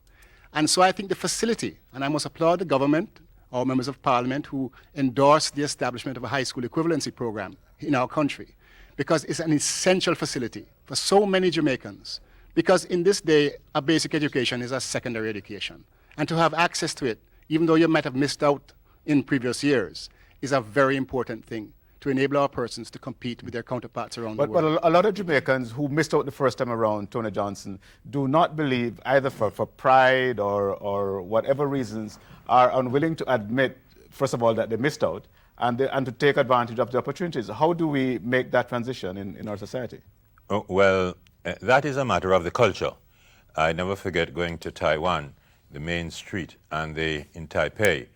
And so I think the facility, and I must applaud the government, our members of parliament who endorsed the establishment of a high school equivalency program in our country, because it's an essential facility for so many Jamaicans. Because in this day, a basic education is a secondary education. And to have access to it, even though you might have missed out in previous years, is a very important thing to enable our persons to compete with their counterparts around the world. But a lot of Jamaicans who missed out the first time around, Tony Johnson, do not believe, either for pride or whatever reasons, are unwilling to admit, first of all, that they missed out, and to take advantage of the opportunities. How do we make that transition in our society? Oh, well, that is a matter of the culture. I never forget going to Taiwan, the main street, and in Taipei,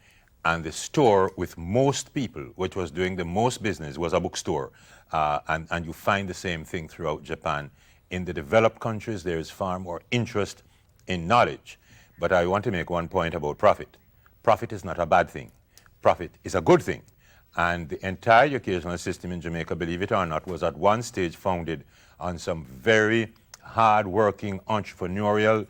and the store with most people, which was doing the most business, was a bookstore. And you find the same thing throughout Japan. In the developed countries, there is far more interest in knowledge. But I want to make one point about profit. Profit is not a bad thing. Profit is a good thing. And the entire educational system in Jamaica, believe it or not, was at one stage founded on some very hard-working, entrepreneurial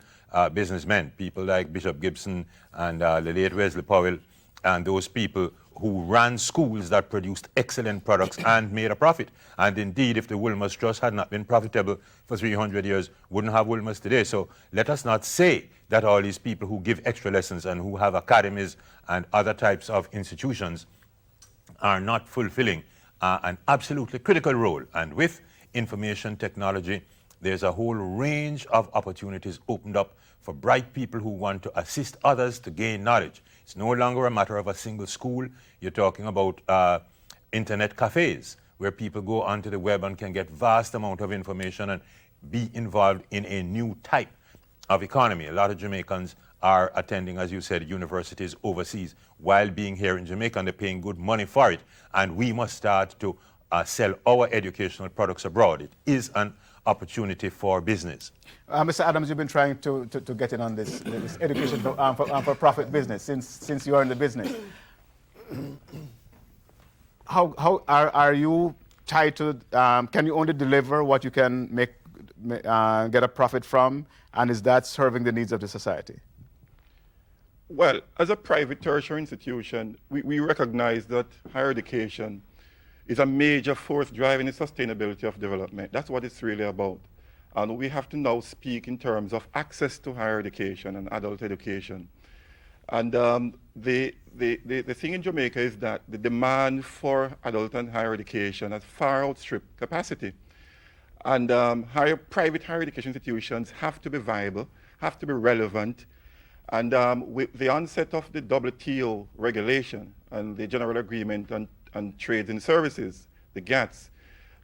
businessmen, people like Bishop Gibson and the late Wesley Powell, and those people who ran schools that produced excellent products and made a profit. And indeed, if the Wilmers Trust had not been profitable for 300 years, wouldn't have Wilmers today. So let us not say that all these people who give extra lessons and who have academies and other types of institutions are not fulfilling an absolutely critical role. And with information technology, there's a whole range of opportunities opened up for bright people who want to assist others to gain knowledge. It's no longer a matter of a single school. You're talking about internet cafes where people go onto the web and can get vast amount of information and be involved in a new type of economy. A lot of Jamaicans are attending, as you said, universities overseas while being here in Jamaica, and they're paying good money for it. And we must start to sell our educational products abroad. It is an opportunity for business. Mr. Adams, you've been trying to get in on this education for profit business since you are in the business. How are you tied to? Can you only deliver what you can get a profit from, and is that serving the needs of the society? Well, as a private tertiary institution, we recognize that higher education is a major force driving the sustainability of development. That's what it's really about. And we have to now speak in terms of access to higher education and adult education. And the thing in Jamaica is that the demand for adult and higher education has far outstripped capacity. And private higher education institutions have to be viable, have to be relevant. And with the onset of the WTO regulation and the General Agreement on Trade and Services, the GATS,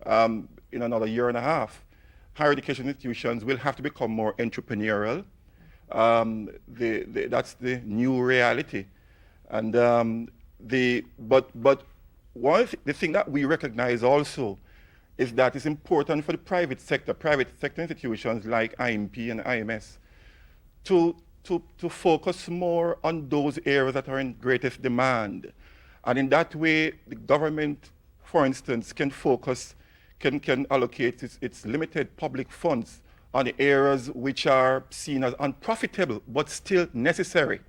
in another year and a half, higher education institutions will have to become more entrepreneurial. That's the new reality. And but the thing that we recognize also is that it's important for the private sector institutions like IMP and IMS to focus more on those areas that are in greatest demand. And in that way, the government, for instance, can allocate its limited public funds on the areas which are seen as unprofitable, but still necessary.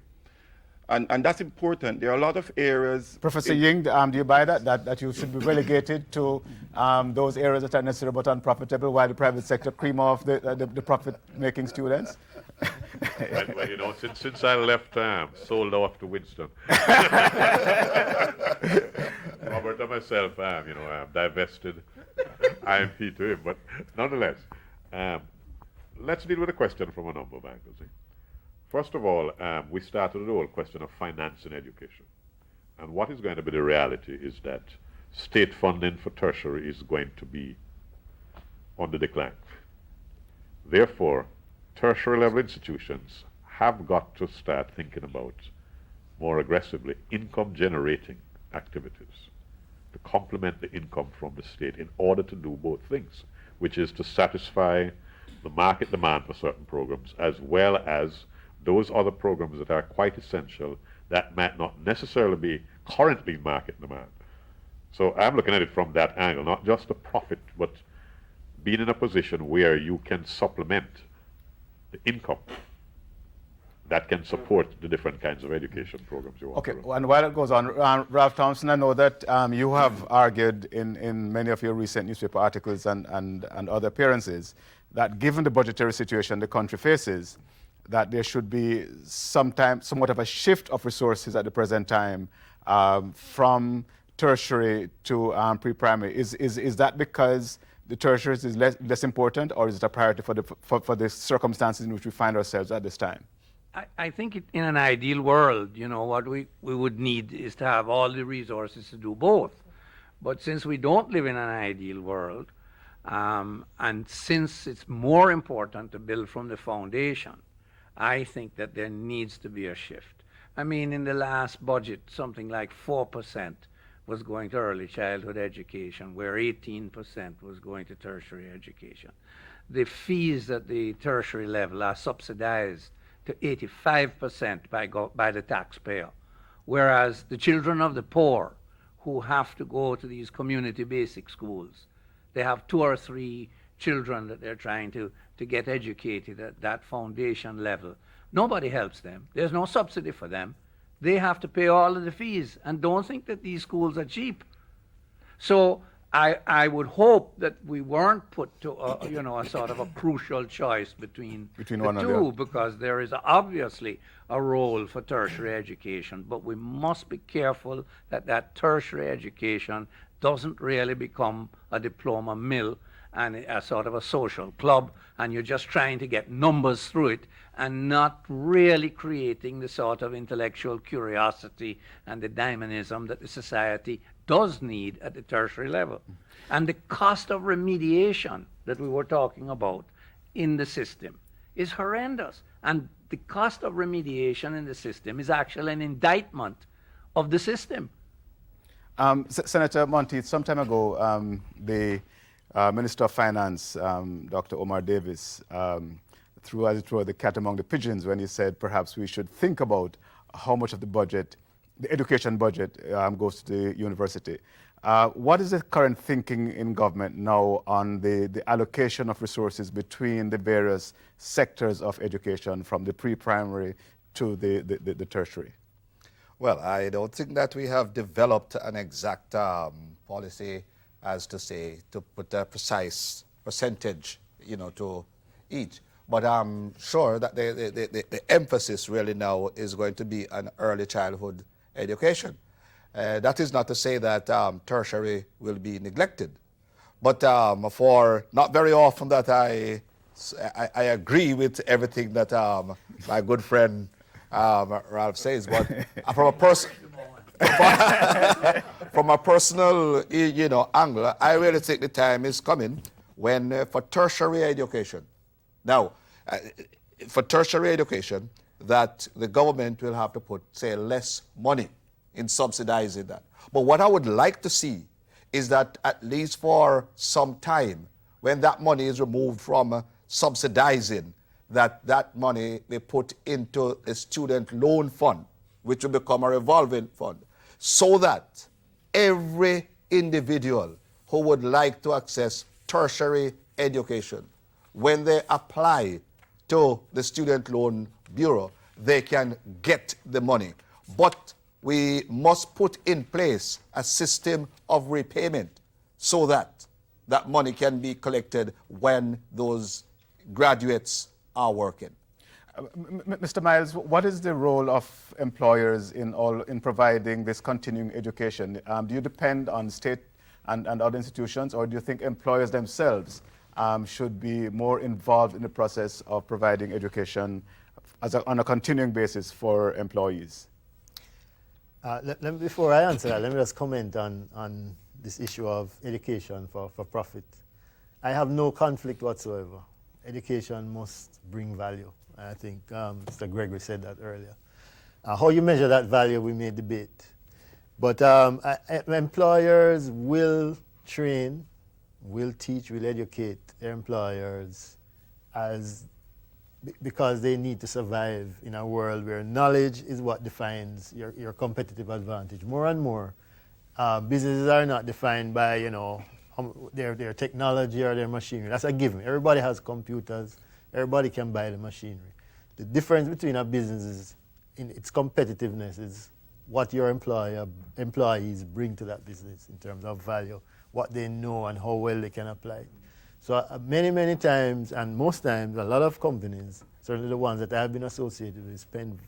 And that's important. There are a lot of areas. Professor Ying, do you buy that you should be relegated to those areas that are necessary but unprofitable while the private sector cream off the profit-making students? Well, you know, since I left, sold off to Winston. Robert and myself, you know, divested IMP to him. But nonetheless, let's deal with a question from a number of angles. First of all, we started with the whole question of financing education. And what is going to be the reality is that state funding for tertiary is going to be on the decline. Therefore, tertiary level institutions have got to start thinking about more aggressively income generating activities to complement the income from the state in order to do both things, which is to satisfy the market demand for certain programs as well as those other programs that are quite essential that might not necessarily be currently market demand. So I'm looking at it from that angle, not just the profit, but being in a position where you can supplement the income that can support the different kinds of education programs you want. Okay, and while it goes on, Ralph Thompson, I know that you have argued in many of your recent newspaper articles and other appearances that given the budgetary situation the country faces, that there should be somewhat of a shift of resources at the present time from tertiary to pre-primary. Is that because the tertiary is less important, or is it a priority for the circumstances in which we find ourselves at this time? I think in an ideal world, you know, what we would need is to have all the resources to do both. But since we don't live in an ideal world, and since it's more important to build from the foundation, I think that there needs to be a shift. I mean, in the last budget, something like 4% was going to early childhood education, where 18% was going to tertiary education. The fees at the tertiary level are subsidized to 85% by the taxpayer, whereas the children of the poor who have to go to these community basic schools, they have 2 or 3 children that they're trying to get educated at that foundation level. Nobody helps them. There's no subsidy for them. They have to pay all of the fees, and don't think that these schools are cheap. So I would hope that we weren't put to a sort of a crucial choice between the two, because there is obviously a role for tertiary education, but we must be careful that tertiary education doesn't really become a diploma mill and a sort of a social club, and you're just trying to get numbers through it and not really creating the sort of intellectual curiosity and the dynamism that the society does need at the tertiary level. And the cost of remediation that we were talking about in the system is horrendous. And the cost of remediation in the system is actually an indictment of the system. Senator Monteith, some time ago, the Minister of Finance, Dr. Omar Davis, threw, as it were, the cat among the pigeons when he said perhaps we should think about how much of the budget, the education budget, goes to the university. What is the current thinking in government now on the allocation of resources between the various sectors of education, from the pre-primary to the tertiary? Well, I don't think that we have developed an exact policy as to say, to put a precise percentage, to each. But I'm sure that the emphasis really now is going to be on early childhood education. That is not to say that tertiary will be neglected. But for not very often that I agree with everything that my good friend Ralph says, but from a personal, angle, I really think the time is coming when for tertiary education. Now, for tertiary education, that the government will have to put, say, less money in subsidizing that. But what I would like to see is that at least for some time, when that money is removed from subsidizing, that money be put into a student loan fund, which will become a revolving fund, so that every individual who would like to access tertiary education, when they apply to the Student Loan Bureau, they can get the money. But we must put in place a system of repayment so that that money can be collected when those graduates are working. Mr. Miles, what is the role of employers in providing this continuing education? Do you depend on state and other institutions, or do you think employers themselves should be more involved in the process of providing education on a continuing basis for employees? Before I answer that, let me just comment on this issue of education for profit. I have no conflict whatsoever. Education must bring value. I think Mr. Gregory said that earlier. How you measure that value, we may debate. But employers will train, will teach, will educate their employers because they need to survive in a world where knowledge is what defines your competitive advantage. More and more, businesses are not defined by their technology or their machinery. That's a given. Everybody has computers. Everybody can buy the machinery. The difference between a business is in its competitiveness is what your employees bring to that business in terms of value, what they know and how well they can apply it. So many times, and most times, a lot of companies, certainly the ones that I've been associated with, spend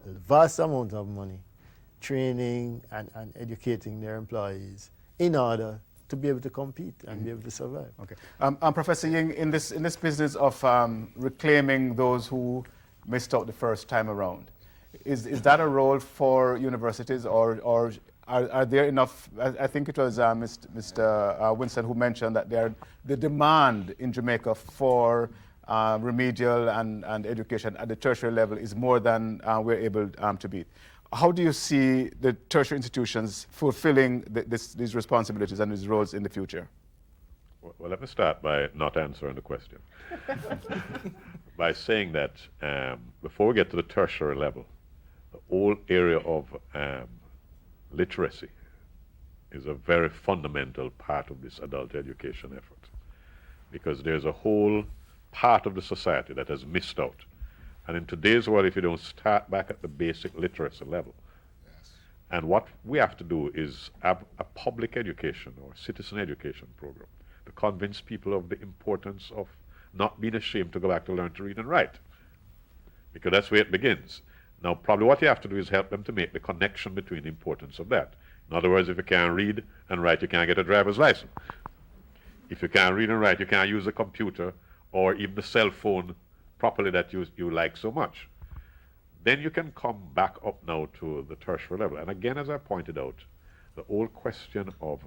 a vast amount of money training and educating their employees in order to be able to compete and be able to survive. Okay. Professor Ying, in this business of reclaiming those who missed out the first time around, is that a role for universities, or are there enough? I think it was Mr. Winston who mentioned that the demand in Jamaica for remedial and education at the tertiary level is more than we're able to meet. How do you see the tertiary institutions fulfilling these responsibilities and these roles in the future? Well, let me start by not answering the question. By saying that before we get to the tertiary level, the whole area of literacy is a very fundamental part of this adult education effort, because there's a whole part of the society that has missed out. And in today's world, if you don't start back at the basic literacy level, and what we have to do is have a public education or citizen education program to convince people of the importance of not being ashamed to go back to learn to read and write, because that's where it begins. Now, probably what you have to do is help them to make the connection between the importance of that. In other words, if you can't read and write, you can't get a driver's license. If you can't read and write, you can't use a computer or even the cell phone properly that you like so much. Then you can come back up now to the tertiary level. And again, as I pointed out, the whole question of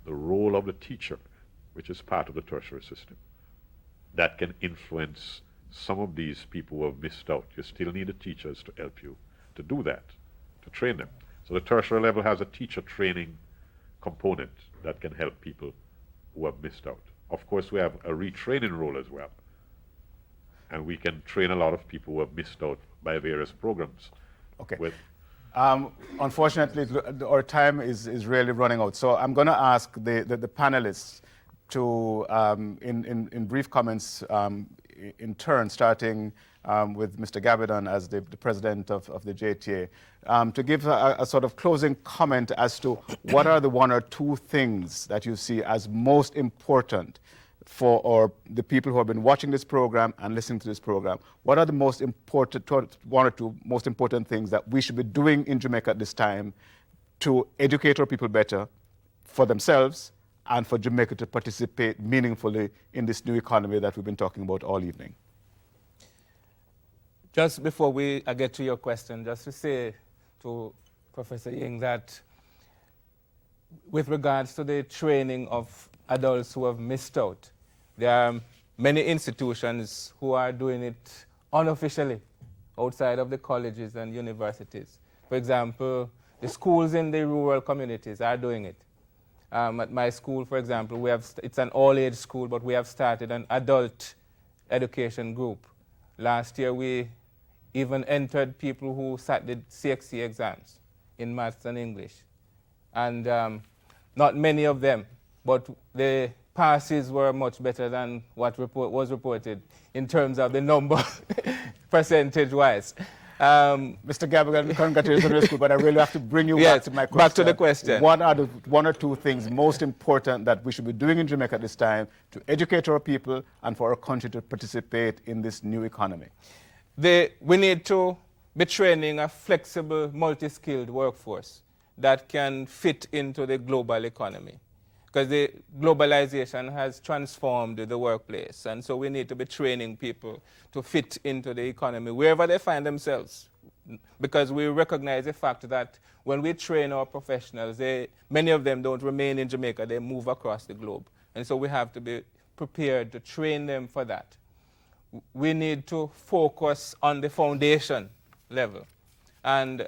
the role of the teacher, which is part of the tertiary system, that can influence some of these people who have missed out. You still need the teachers to help you to do that, to train them. So the tertiary level has a teacher training component that can help people who have missed out. Of course, we have a retraining role as well. And we can train a lot of people who have missed out by various programs. Okay. Unfortunately, our time is really running out. So I'm going to ask the panelists to, in brief comments, in turn, starting with Mr. Gabbidon as the president of the JTA, to give a sort of closing comment as to what are the one or two things that you see as most important for the people who have been watching this program and listening to this program. What are the most important, one or two most important things that we should be doing in Jamaica at this time to educate our people better for themselves and for Jamaica to participate meaningfully in this new economy that we've been talking about all evening? Just before I get to your question, just to say to Professor Ying that with regards to the training of adults who have missed out, there are many institutions who are doing it unofficially outside of the colleges and universities. For example, the schools in the rural communities are doing it. At my school, for example, it's an all-age school, but we have started an adult education group. Last year, we even entered people who sat the CXC exams in maths and English. And not many of them, but the passes were much better than what was reported in terms of the number, percentage-wise. Mr. Gabbidon, congratulations on your school, but I really have to bring you back to my question. Back to the question. What are the one or two things most important that we should be doing in Jamaica at this time to educate our people and for our country to participate in this new economy? We need to be training a flexible, multi-skilled workforce that can fit into the global economy. Because the globalization has transformed the workplace. And so we need to be training people to fit into the economy wherever they find themselves. Because we recognize the fact that when we train our professionals, many of them don't remain in Jamaica, they move across the globe. And so we have to be prepared to train them for that. We need to focus on the foundation level. And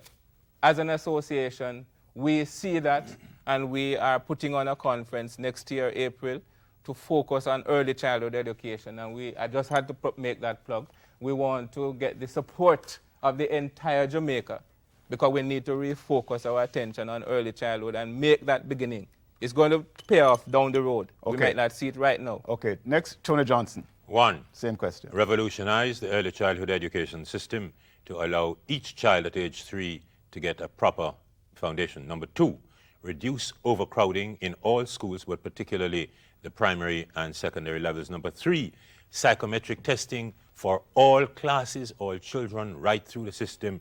as an association, we see that, and we are putting on a conference next year, April, to focus on early childhood education. And I just had to make that plug. We want to get the support of the entire Jamaica, because we need to refocus our attention on early childhood and make that beginning. It's going to pay off down the road. Okay. We might not see it right now. Okay, next, Tony Johnson. One. Same question. Revolutionize the early childhood education system to allow each child at age 3 to get a proper foundation. Number 2, reduce overcrowding in all schools, but particularly the primary and secondary levels. Number 3, psychometric testing for all classes, all children, right through the system,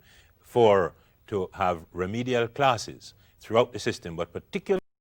to have remedial classes throughout the system, but particularly